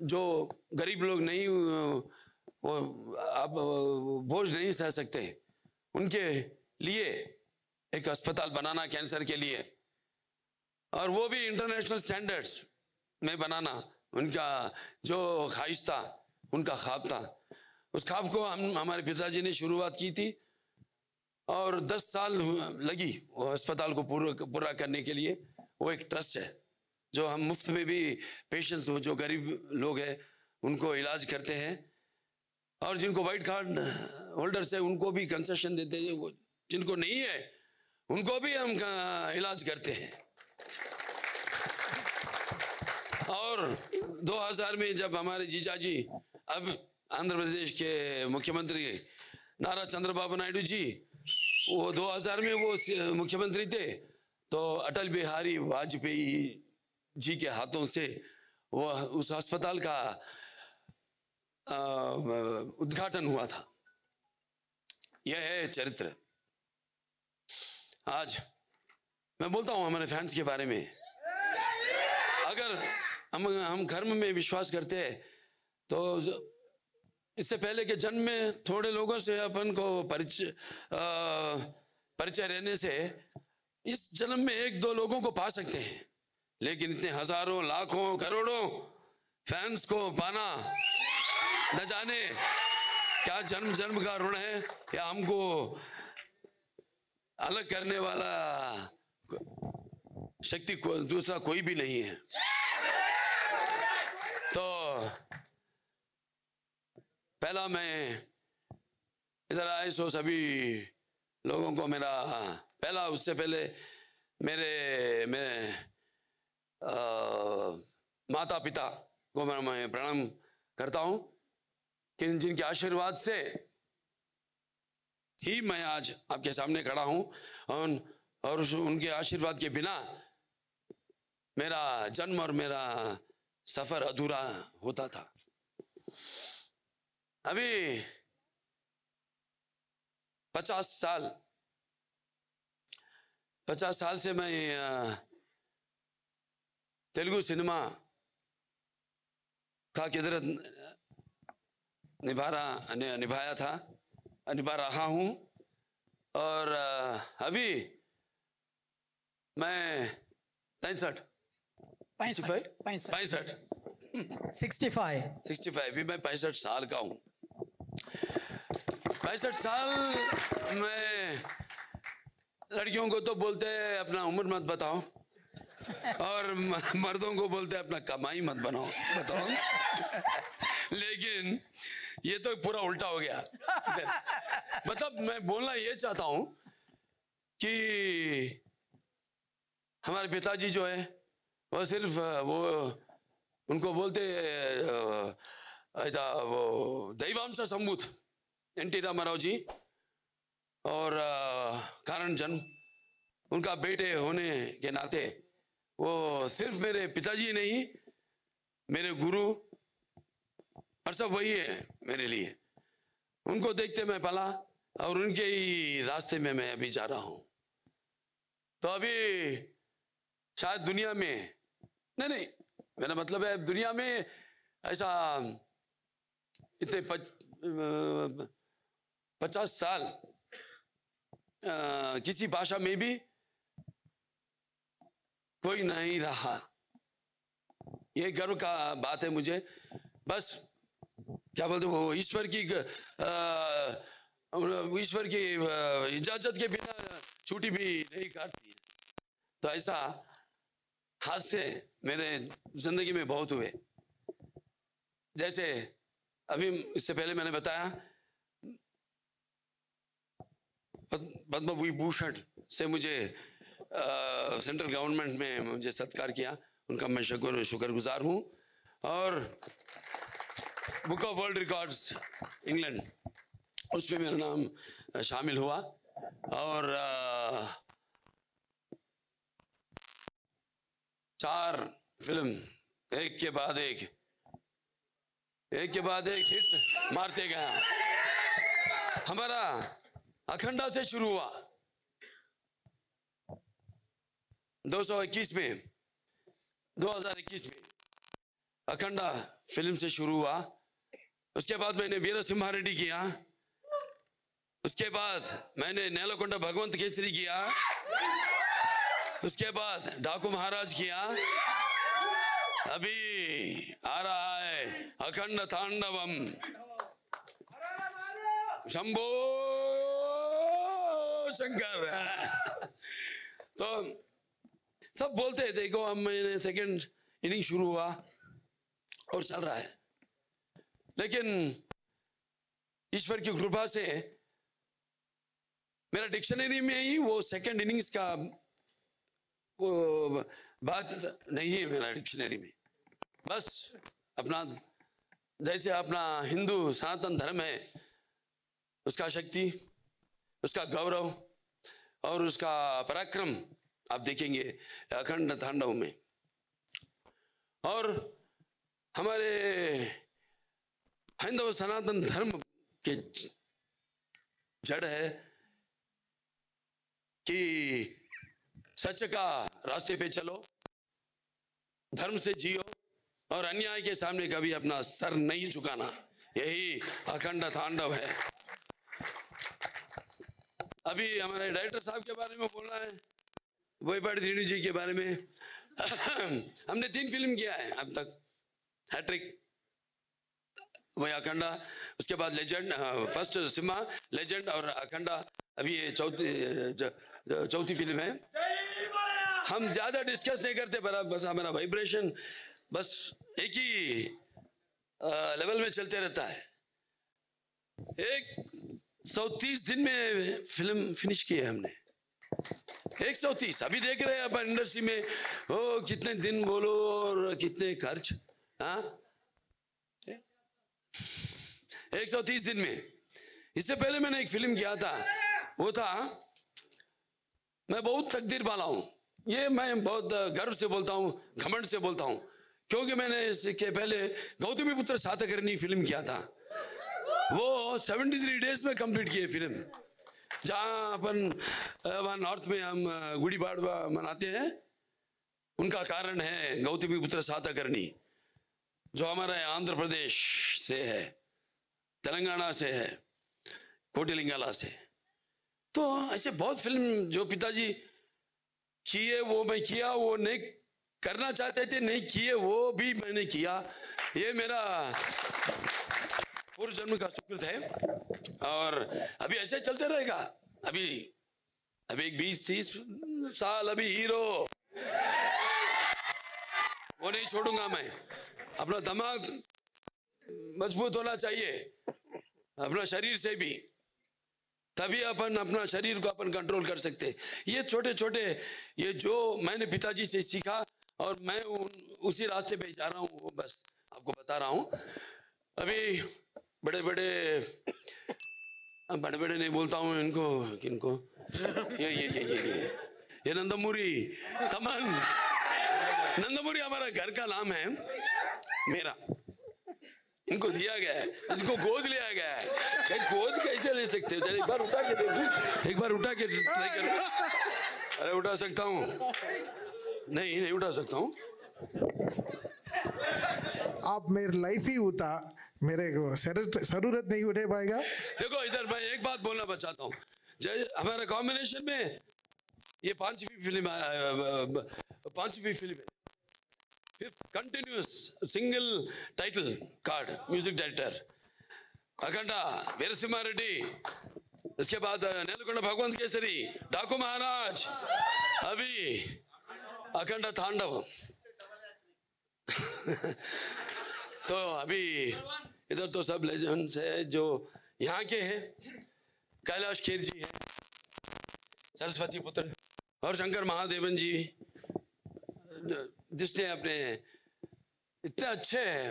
जो गरीब लोग नहीं, वो अब बोझ नहीं सह सकते, उनके लिए एक अस्पताल बनाना कैंसर के लिए, और वो भी इंटरनेशनल स्टैंडर्ड्स में बनाना, उनका जो ख्वाहिश था, उनका ख्वाब था। उस ख्वाब को हमारे पिताजी ने शुरुआत की थी, और 10 साल लगी वो अस्पताल को पूरा करने के लिए। वो एक ट्रस्ट है जो हम मुफ्त में भी पेशेंट्स जो गरीब लोग हैं उनको इलाज करते हैं, और जिनको वाइट कार्ड होल्डर्स है उनको भी कंसेशन देते हैं, जिनको नहीं है उनको भी हम इलाज करते हैं। और 2000 में जब हमारे जीजाजी, अब आंध्र प्रदेश के मुख्यमंत्री नारा चंद्रबाबू नायडू जी, वो 2000 में वो मुख्यमंत्री थे, तो अटल बिहारी वाजपेयी जी के हाथों से वो उस अस्पताल का उद्घाटन हुआ था। यह है चरित्र। आज मैं बोलता हूँ हमारे फैंस के बारे में, अगर हम धर्म में विश्वास करते हैं, तो इससे पहले के जन्म में थोड़े लोगों से अपन को परिचय रहने से इस जन्म में 1-2 लोगों को पा सकते हैं, लेकिन इतने हजारों, लाखों, करोड़ों फैंस को पाना, न जाने क्या जन्म जन्म का ऋण है, या हमको अलग करने वाला शक्ति को दूसरा कोई भी नहीं है। तो पहला मैं इधर आए सो सभी लोगों को मेरा पहला, उससे पहले मेरे माता पिता को मैं प्रणाम करता हूँ, कि जिनके आशीर्वाद से ही मैं आज आपके सामने खड़ा हूँ, और उनके आशीर्वाद के बिना मेरा जन्म और मेरा सफर अधूरा होता था। अभी 50 साल से मैं तेलुगु सिनेमा का किधर निभा रहा हूँ और अभी मैं 65 अभी मैं 65 साल का हूँ। 65 साल में लड़कियों को तो बोलते हैं अपना उम्र मत बताओ और मर्दों को बोलते हैं अपना कमाई मत बताओ लेकिन ये तो पूरा उल्टा हो गया। मतलब मैं बोलना ये चाहता हूँ कि हमारे पिताजी जो है वो सिर्फ वो उनको बोलते वो दैवांश संभूत एन.टी. रामाराव जी और कारण जन्म उनका बेटे होने के नाते वो सिर्फ मेरे पिताजी नहीं मेरे गुरु और सब वही है मेरे लिए। उनको देखते मैं पला और उनके ही रास्ते में मैं अभी जा रहा हूँ। तो अभी शायद दुनिया में नहीं मेरा मतलब है दुनिया में ऐसा इतने 50 साल किसी भाषा में भी कोई नहीं रहा। ये गर्व का बात है मुझे। बस क्या बोलते वो ईश्वर की इजाजत के बिना छुट्टी भी नहीं काटती। तो ऐसा हादसे मेरे जिंदगी में बहुत हुए। जैसे अभी इससे पहले मैंने बताया पद्म विभूषण से मुझे सेंट्रल गवर्नमेंट में मुझे सत्कार किया, उनका मैं शुक्रगुजार हूँ। और book of world records England उसमें मेरा नाम शामिल हुआ। और 4 फिल्म एक के बाद एक हिट मारते गया। हमारा अखंडा से शुरू हुआ 2021 में 2021 में अखंडा फिल्म से शुरू हुआ। उसके बाद मैंने वीर सिम्हा रेड्डी किया। उसके बाद मैंने नेलकोंडा भगवंत केसरी किया। उसके बाद डाकू महाराज किया। अभी आ रहा है अखंड तांडवम। शंभो शंकर। तो सब बोलते हैं देखो अब मैंने सेकंड इनिंग शुरू हुआ और चल रहा है, लेकिन ईश्वर की कृपा से मेरा डिक्शनरी में ही वो सेकंड इनिंग्स का वो बात नहीं है मेरा डिक्शनरी में। बस अपना जैसे अपना हिंदू सनातन धर्म है उसका शक्ति, उसका गौरव और उसका पराक्रम आप देखेंगे अखंड तांडव में। और हमारे हिंदू सनातन धर्म के जड़ है कि सच का रास्ते पे चलो, धर्म से जियो और अन्याय के सामने कभी अपना सर नहीं झुकाना। यही अखंड तांडव है। अभी हमारे डायरेक्टर साहब के बारे में बोलना है, बोयपाटी श्रीनु जी के बारे में। हमने 3 फिल्म किया है अब तक, हैट्रिक, वही अखंडा, उसके बाद लेजेंड, फर्स्ट सिम्हा, लेजेंड और अखंडा। अभी ये चौथी फिल्म है। हम ज्यादा डिस्कस नहीं करते, बस हमारा वाइब्रेशन बस एक ही लेवल में चलते रहता है। 130 दिन में फिल्म फिनिश की है हमने। 130। अभी देख रहे हैं अपन इंडस्ट्री में ओ कितने दिन बोलो और कितने खर्च। हाँ 130 दिन में। इससे पहले मैंने एक फिल्म किया था, वो था मैं बहुत तकदीर वाला हूं। ये मैं बहुत गर्व से बोलता हूँ, घमंड से बोलता हूँ, क्योंकि मैंने इसके पहले गौतमीपुत्र सातकर्णी फिल्म किया था। वो 73 डेज में कंप्लीट किए फिल्म। जहाँ अपन वहाँ नॉर्थ में हम गुड़ी पाड़वा मनाते हैं, उनका कारण है गौतमीपुत्र सातकर्णी, जो हमारा आंध्र प्रदेश से है, तेलंगाना से है, कोटिलिंगाला से। तो ऐसे बहुत फिल्म जो पिताजी किए वो मैं किया, वो नहीं करना चाहते थे नहीं किए, वो भी मैंने किया। ये मेरा पूर्व जन्म का सुकृत है और अभी ऐसे चलते रहेगा। अभी एक 20-30 साल अभी हीरो, वो नहीं छोड़ूंगा मैं। अपना दिमाग मजबूत होना चाहिए, अपना शरीर से भी, तभी अपन अपना शरीर को अपन कंट्रोल कर सकते। ये छोटे छोटे ये जो मैंने पिताजी से सीखा और मैं उसी रास्ते पे जा रहा हूँ, वो बस आपको बता रहा हूँ। अभी बड़े बड़े नहीं बोलता हूँ इनको, किनको, ये नंदमुरी तमन, नंदमुरी हमारा घर का नाम है मेरा, इनको दिया गया है, इनको गोद लिया गया है। गोद कैसे ले सकते हो? एक बार उठा के दे दूं, एक बार उठा के ट्राई करो। अरे उठा सकता हूँ? नहीं उठा सकता हूँ। आप मेरे लाइफ ही उठा, मेरे को जरूरत नहीं उठे पाएगा। देखो इधर मैं एक बात बोलना चाहता हूँ, हमारे कॉम्बिनेशन में ये पांचवी फिल्म है, continuous single title card, music director Akhanda Veerasimha Reddy, इसके बाद नेलकोंडा भगवंत केसरी, डाकू महाराज, अभी अखंडा तांडव। तो अभी इधर तो सब लेजेंड्स है जो यहाँ के हैं। कैलाश खेर जी है, सरस्वती पुत्र, और शंकर महादेवन जी, जिसने अपने इतने अच्छे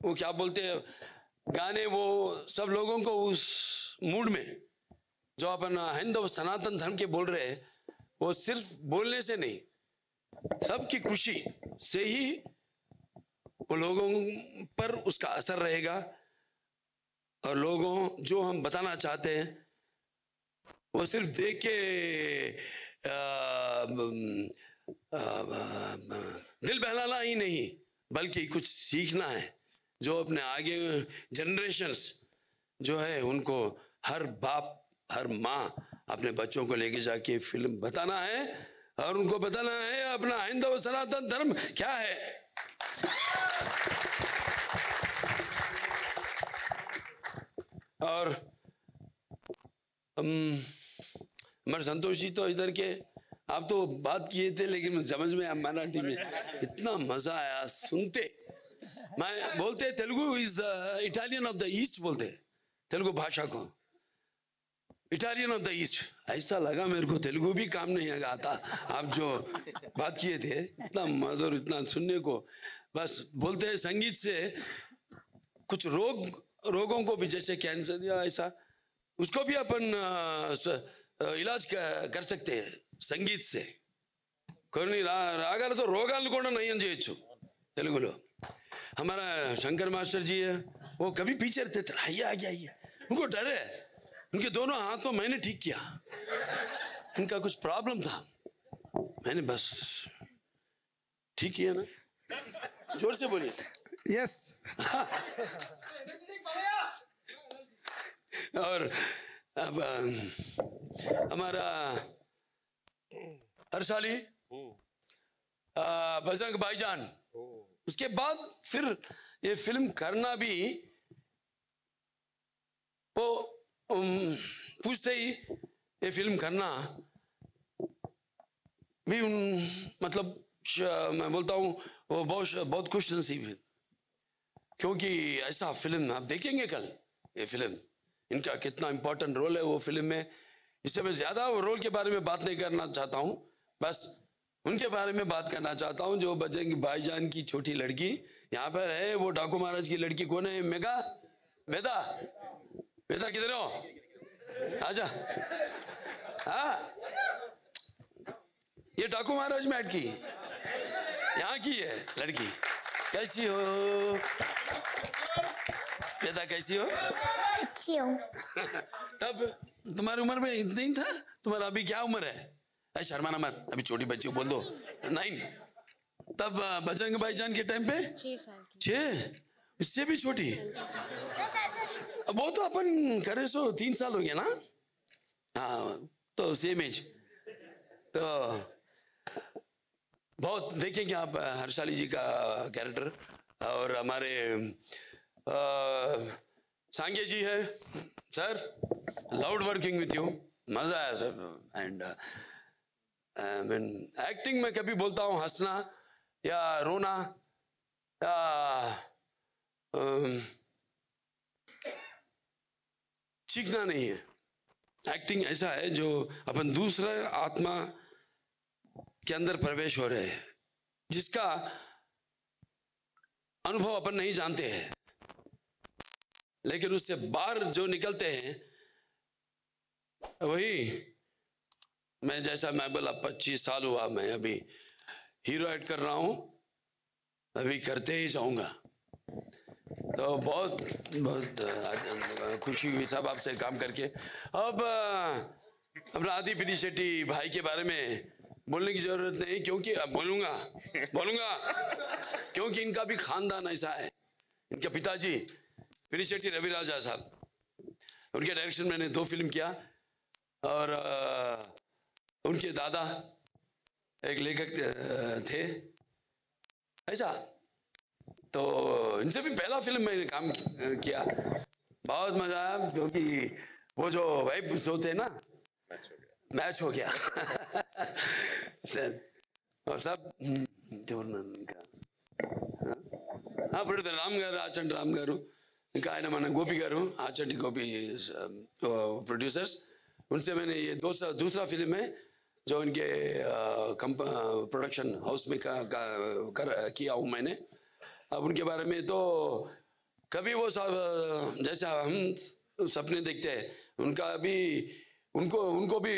वो क्या बोलते हैं गाने, वो सब लोगों को उस मूड में जो अपन हिंदू सनातन धर्म के बोल रहे हैं, वो सिर्फ बोलने से नहीं, सबकी खुशी से ही वो लोगों पर उसका असर रहेगा। और लोगों जो हम बताना चाहते हैं वो सिर्फ देख के दिल बहलाना ही नहीं, बल्कि कुछ सीखना है, जो अपने आगे जनरेशन्स जो है उनको हर बाप हर माँ अपने बच्चों को लेके जाके फिल्म बताना है और उनको बताना है अपना हिंदू सनातन धर्म क्या है। और हमारे संतोष जी तो इधर के, आप तो बात किए थे लेकिन समझ में मराठी में इतना मजा आया सुनते। मैं बोलते Telugu is Italian of the east, बोलते तेलुगु भाषा को इटालियन ऑफ द ईस्ट। ऐसा लगा मेरे को तेलुगु भी काम नहीं आता। आप जो बात किए थे इतना मधुर, इतना सुनने को, बस बोलते हैं संगीत से कुछ रोगों को भी, जैसे कैंसर या ऐसा, उसको भी अपन इलाज कर सकते हैं సంగీత్ से। కొన్ని రాగాలతో రోగాలను కూడా నయం చేయొచ్చు తెలుగులో। हमारा शंकर मास्टर जी है, वो कभी पीछे रहते थे, आइए आगे आइए, उनको डर है, उनके दोनों हाथों मैंने ठीक किया, उनका कुछ प्रॉब्लम था, मैंने बस ठीक किया ना। जोर से बोलिए। यस। और अब हमारा हर्षाली, बजरंग भाईजान, उसके बाद फिर ये फिल्म करना भी, वो पूछते ही ये फिल्म करना भी मतलब मैं बोलता हूँ वो बहुत खुश नसीब है, क्योंकि ऐसा फिल्म आप देखेंगे कल। ये फिल्म इनका कितना इम्पोर्टेंट रोल है वो फिल्म में। इससे मैं ज़्यादा रोल के बारे में बात नहीं करना चाहता हूँ, बस उनके बारे में बात करना चाहता हूँ। जो बजरंग भाईजान की छोटी लड़की यहाँ पर है, वो डाकू महाराज की लड़की कौन है? मेघा, वेदा, वेदा किधर हो? आजा। हाँ, ये डाकू महाराज में ऐड की, यहाँ की है लड़की। कैसी हो बेटा, कैसी हो? अच्छी हूँ। तब तुम्हारी उम्र में इतना ही था? तुम्हारा अभी क्या उम्र है? अरे शर्माना मत, अभी छोटी बच्ची को बोल दो 9। तब बजरंग भाईजान के टाइम पे 6 साल की। 6? इससे भी छोटी? वो तो अपन करे सो 3 साल हो गया ना। हाँ तो सेम एज। तो बहुत देखेंगे आप हर्षाली जी का कैरेक्टर, और हमारे सांगे जी है sir, loud working with you, मजा आया सर। एंड एक्टिंग में कभी बोलता हूँ हंसना या रोना या चीखना नहीं है। एक्टिंग ऐसा है जो अपन दूसरा आत्मा के अंदर प्रवेश हो रहे हैं, जिसका अनुभव अपन नहीं जानते हैं, लेकिन उससे बाहर जो निकलते हैं वही। मैं जैसा मैं बोला 25 साल हुआ, मैं अभी हीरो एक्ट कर रहा हूं, अभी करते ही जाऊंगा। तो बहुत बहुत खुशी हुई साहब आपसे काम करके। अब अपना आदि पिनी शेट्टी भाई के बारे में बोलने की जरूरत नहीं, क्योंकि अब बोलूंगा क्योंकि इनका भी खानदान ऐसा है। इनके पिताजी पिनी शेट्टी रवि राजा साहब, उनके डायरेक्शन में मैंने 2 फिल्म किया, और उनके दादा एक लेखक थे ऐसा। तो इनसे भी पहला फिल्म मैंने काम किया, बहुत मजा आया, क्योंकि वो जो वाइब होते ना, मैच हो गया। और सब हाँ पढ़ते राम गारू, आचंड राम गारू, ఇంకా ఆయన మన గోపి గారు, ఆచండి గోపి प्रोड्यूसर्स, उनसे मैंने ये दूसरा फिल्म है जो इनके प्रोडक्शन हाउस में किया हूँ मैंने। अब उनके बारे में तो कभी वो जैसा हम सपने देखते हैं, उनका भी उनको भी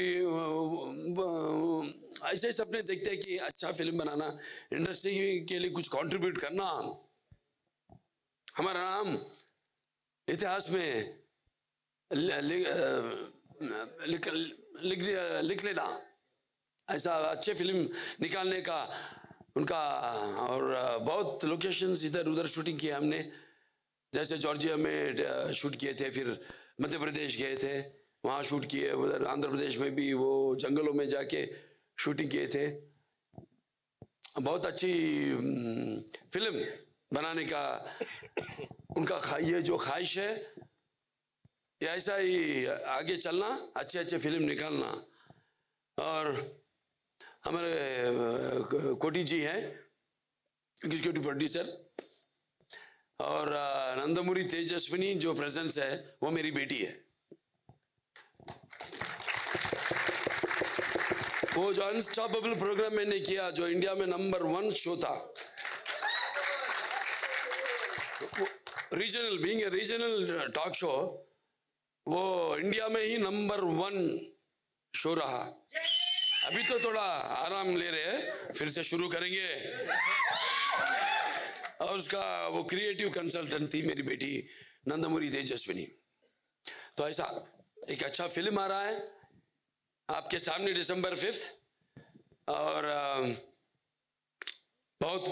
ऐसे ही सपने देखते हैं कि अच्छा फिल्म बनाना, इंडस्ट्री के लिए कुछ कंट्रीब्यूट करना, हमारा नाम इतिहास में लिख लेना, ऐसा अच्छे फिल्म निकालने का उनका। और बहुत लोकेशंस इधर उधर शूटिंग किया हमने, जैसे जॉर्जिया में शूट किए थे, फिर मध्य प्रदेश गए थे, वहाँ शूट किए, उधर आंध्र प्रदेश में भी वो जंगलों में जाके शूटिंग किए थे। बहुत अच्छी फिल्म बनाने का उनका ये जो ख्वाहिश है, ये ऐसा ही आगे चलना, अच्छे अच्छे फिल्म निकालना। और हमारे कोटी जी हैं एग्जीक्यूटिव प्रोड्यूसर, और नंदमुरी तेजस्विनी जो प्रेजेंस है वो मेरी बेटी है। वो जो अनस्टॉपेबल प्रोग्राम मैंने किया, जो इंडिया में नंबर 1 शो था, regional being a regional talk show, वो इंडिया में ही नंबर 1 शो रहा। अभी तो थोड़ा आराम ले रहे हैं, फिर से शुरू करेंगे। और उसका वो क्रिएटिव कंसल्टेंट थी मेरी बेटी नंदमुरी तेजस्विनी। तो ऐसा एक अच्छा फिल्म आ रहा है आपके सामने दिसंबर 5, और बहुत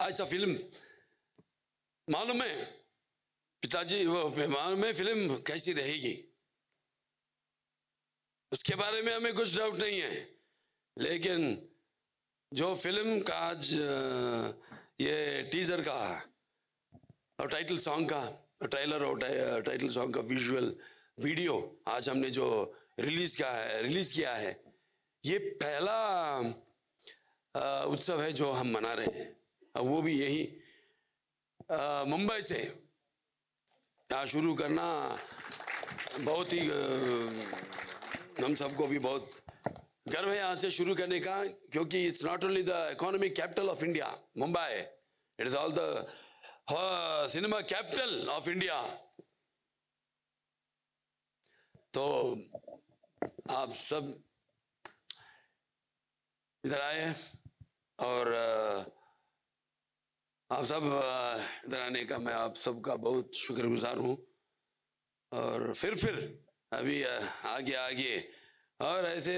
ऐसा फिल्म मालूम है पिताजी, वो मालूम है फिल्म कैसी रहेगी, उसके बारे में हमें कुछ डाउट नहीं है। लेकिन जो फिल्म का आज ये टीजर का और टाइटल सॉन्ग का ट्रेलर और टाइटल सॉन्ग का विजुअल वीडियो आज हमने जो रिलीज किया है, ये पहला उत्सव है जो हम मना रहे हैं, और वो भी यही मुंबई से यहाँ शुरू करना बहुत ही हम सबको भी बहुत गर्व है यहाँ से शुरू करने का, क्योंकि it's not only the economic capital of India Mumbai, it is all the cinema capital of India. तो आप सब इधर आए और आप सब इधर आने का मैं आप सबका बहुत शुक्रगुजार हूँ। और फिर अभी आगे और ऐसे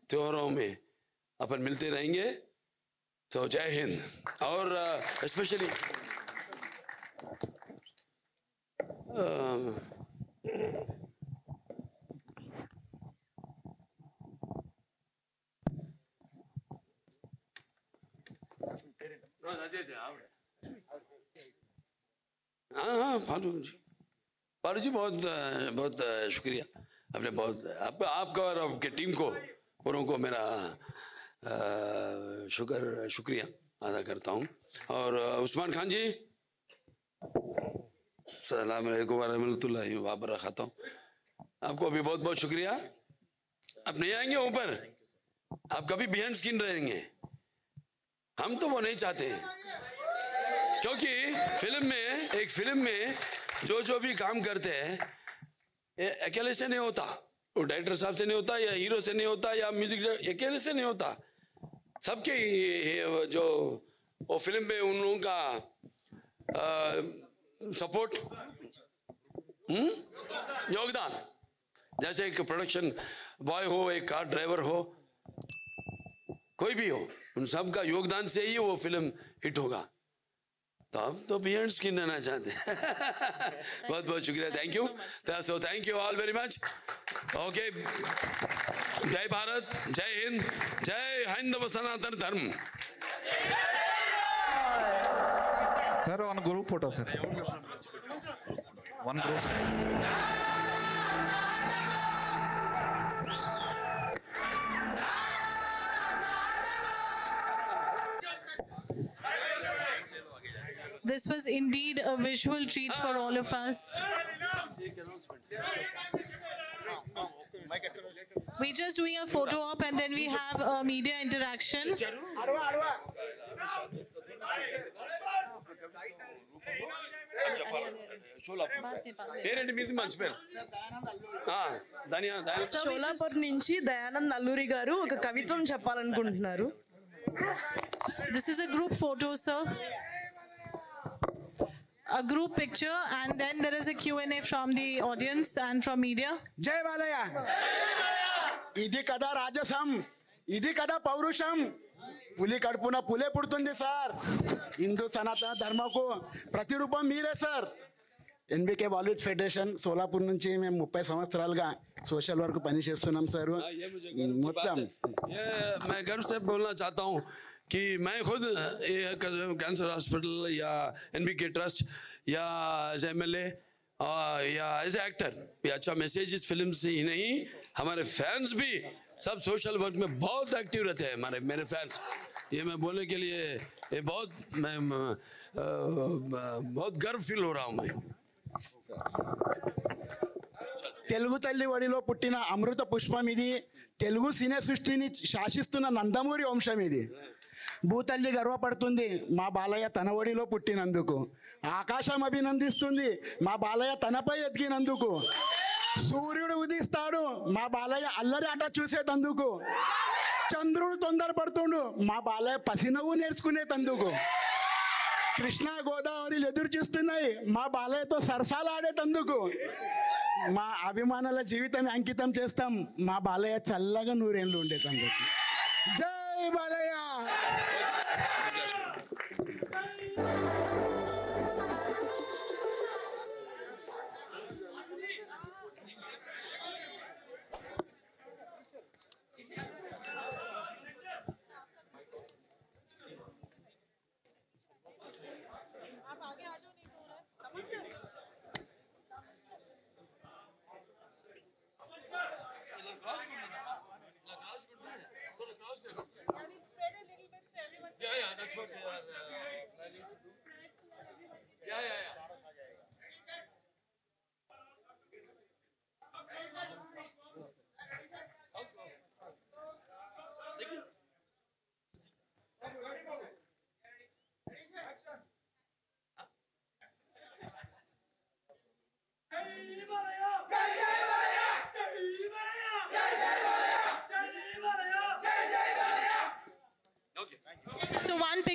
त्योहारों में अपन मिलते रहेंगे। तो जय हिंद। और स्पेशली हाँ फालू जी बहुत शुक्रिया। आपने बहुत आपका और आपके टीम को पूरों को मेरा शुक्रिया अदा करता हूँ। और उस्मान खान जी सलाम अलैकुम वरहमतुल्लाहि वबरकातुहू, आपको भी बहुत बहुत शुक्रिया। आप नहीं आएंगे ऊपर, आप कभी बिहाइंड स्क्रीन रहेंगे, हम तो वो नहीं चाहते हैं। क्योंकि एक फिल्म में जो भी काम करते हैं अकेले से नहीं होता, वो डायरेक्टर साहब से नहीं होता या हीरो से नहीं होता या म्यूजिक अकेले से नहीं होता। सबके जो वो फिल्म में उन लोगों का सपोर्ट योगदान, जैसे एक प्रोडक्शन बॉय हो, एक कार ड्राइवर हो, कोई भी हो, उन सब का योगदान से ही वो फिल्म हिट होगा। तो हम तो बिहाइंड स्क्रीन रहना चाहते हैं। बहुत बहुत शुक्रिया, thank you. So thank you all very much. Okay, जय भारत, जय हिंद, जय हिंद सनातन धर्म। Sir one group photo sir, one group. This was indeed a visual treat for all of us. We're just doing a photo op and then we have a media interaction. Sholapur నుంచి దయానంద్ అల్లూరి గారు ఒక కవిత్వం చెప్పాలనుకుంటున్నారు. This is a group photo, sir. A group picture and then there is a Q&A from the audience and from media. జై బాలయ్య. ఇది కదా రాజసం, ఇది కదా పౌరుషం. పులి కడుపున పులే పుడుతుంది సార్. హిందూ సనాతన ధర్మకు ప్రతిరూపం మీరే sir. NBK Bollywood federation Solapur నుంచి మేము 30 సంవత్సరాలుగా సోషల్ వర్క్ పని చేస్తున్నాం సార్. మొత్తం मैं गर्व से बोलना चाहता हूँ कि मैं खुद कैंसर हॉस्पिटल या एनबीके ट्रस्ट या एज एमएलए या एज एक्टर ये अच्छा मैसेज इस फिल्म से ही नहीं, हमारे फैंस भी सब सोशल वर्क में बहुत एक्टिव रहते हैं। मेरे फैंस, ये मैं बोलने के लिए ये बहुत गर्व फील हो रहा हूँ मैं। తెలుగు తల్లి వడిలో పుట్టిన అమృత పుష్పం ఇది. తెలుగు సినీ సృష్టిని శాసిస్తున్న నందమూరి వంశం ఇది. భూతల్లి గర్వపడుతుంది మా బాలయ్య తన ఒడిలో పుట్టినందుకు. ఆకాశం అభినందిస్తుంది మా బాలయ్య తనపై ఎదిగినందుకు. సూర్యుడు ఉదిస్తాడు మా బాలయ్య అల్లరి ఆట చూసేటందుకు. చంద్రుడు తొందరపడుతుండు మా బాలయ్య పసినవ్వు నేర్చుకునేటందుకు. కృష్ణా గోదావరిలు ఎదురు చూస్తున్నాయి మా బాలయ్యతో సరసాలు ఆడేటందుకు. మా అభిమానుల జీవితం అంకితం చేస్తాం మా బాలయ్య చల్లగా 100 ఏళ్ళు ఉండేటందుకు. జై Balayya.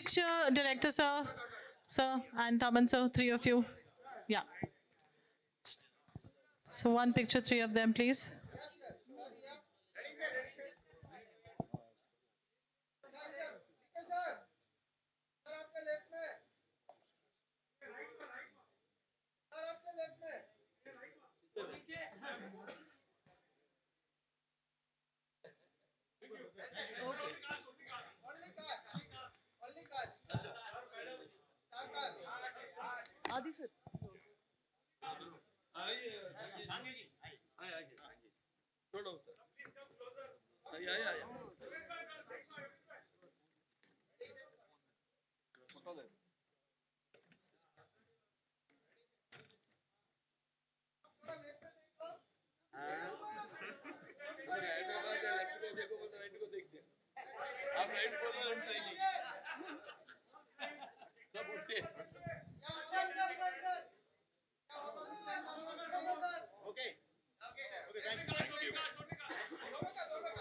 picture, director sir, and Taman sir, three of you. Yeah. So one picture, three of them, please. आदि sir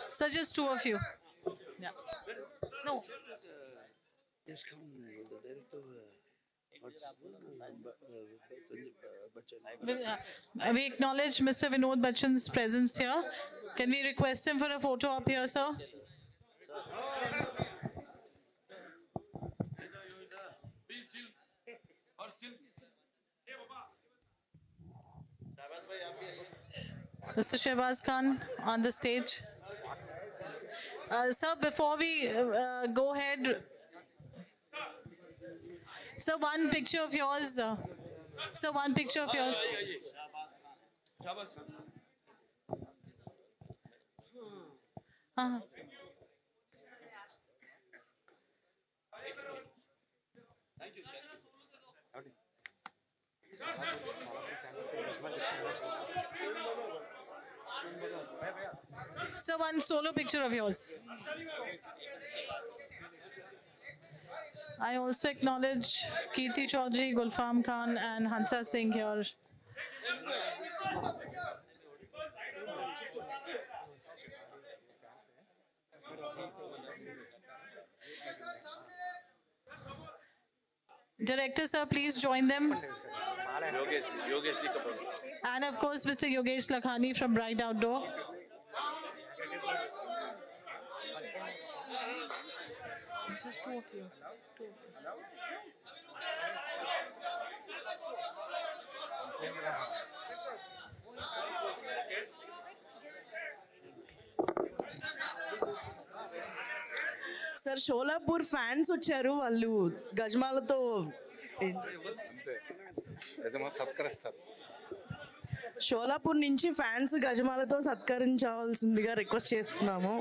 So just two of you. Yeah. No. Yes, come, the director. What's his name? We acknowledge Mr. Vinod Bachchan's presence here. Can we request him for a photo up here, sir? Mr. Shehbaz Khan on the stage. Sir, before we go ahead, sir, one picture of yours. Sir, one picture of yours. Sir, one solo picture of yours. I also acknowledge Kirti Chaudhary, Gulfam Khan and Hansa Singh here. Director sir, please join them. And of course, Mr. Yogesh Lakhani from Bright Outdoor. Just two of you. Sir Sholapur fans వచ్చారు వాళ్ళు గజమాలతో సత్కరిస్తారు. షోలాపూర్ నుంచి fans గజమాలతో సత్కరించవలసిందిగా request చేస్తున్నాము.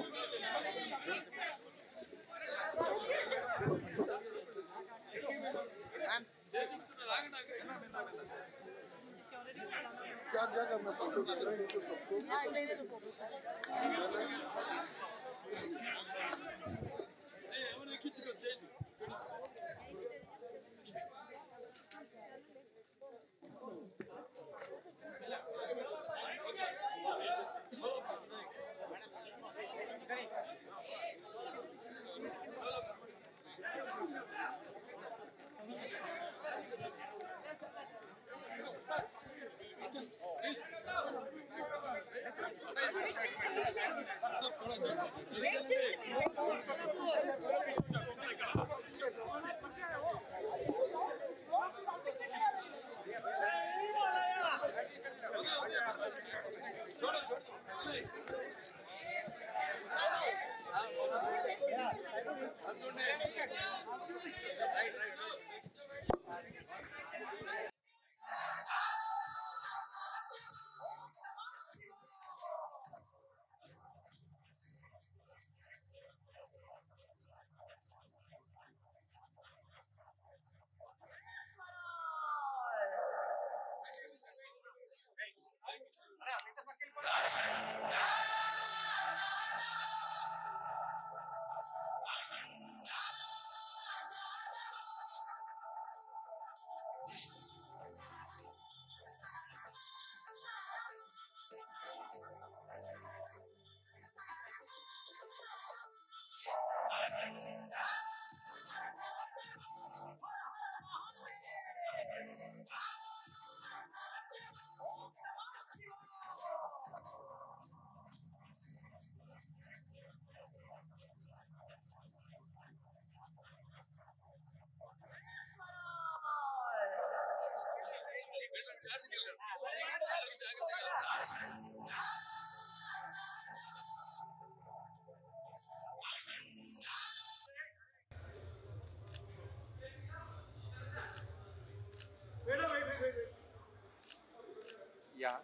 Yeah.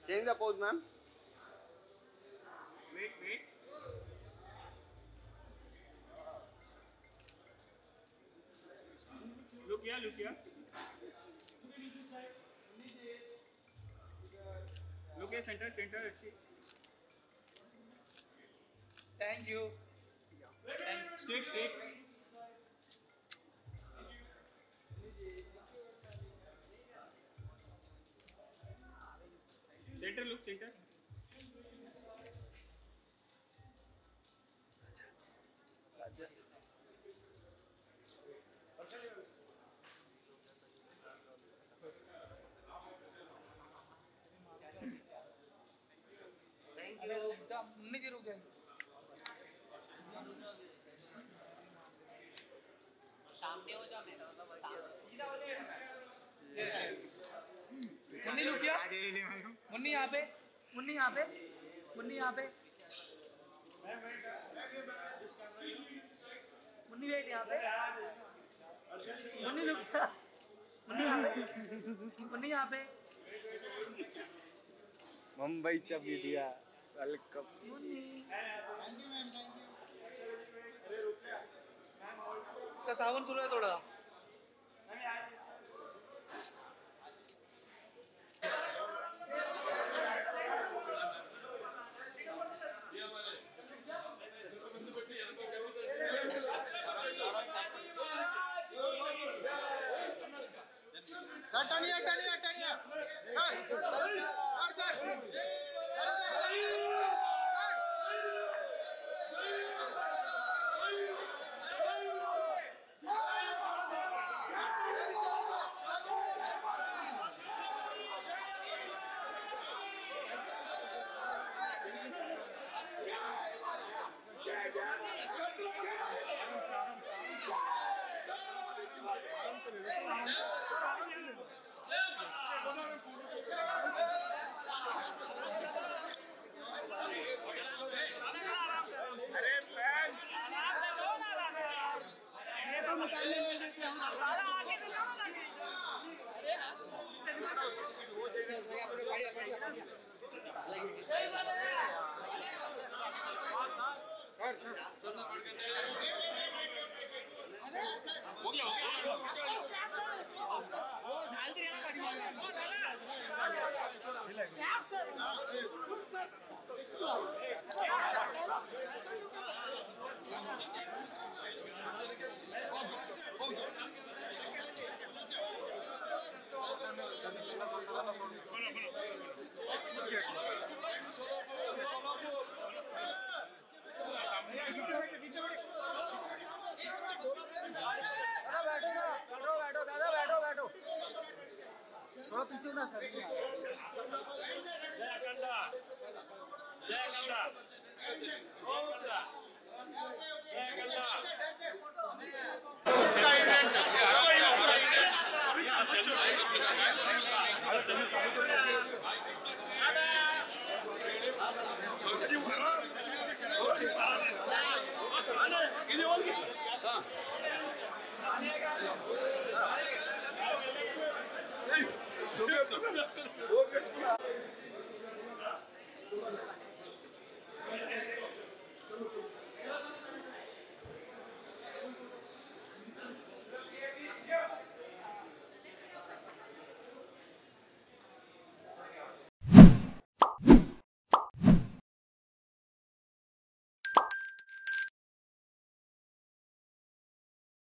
Change the pose, ma'am. Wait. Look here. Look here, center. अच्छी. Thank you. Straight. Center, look center. Munni ji रुक जाएंगे। सामने हो जाओ मेरा सीधा हो जाए। मुन्नी लुक किया? मुन्नी यहाँ पे। मुन्नी वेट यहाँ पे। मुन्नी लुक किया? मुन्नी यहाँ पे। मुंबईच्या मीडिया वेलकम. इसका सावन सुनो है थोड़ा. टनिया. बैठो थोड़ा पीछे ना सर. जय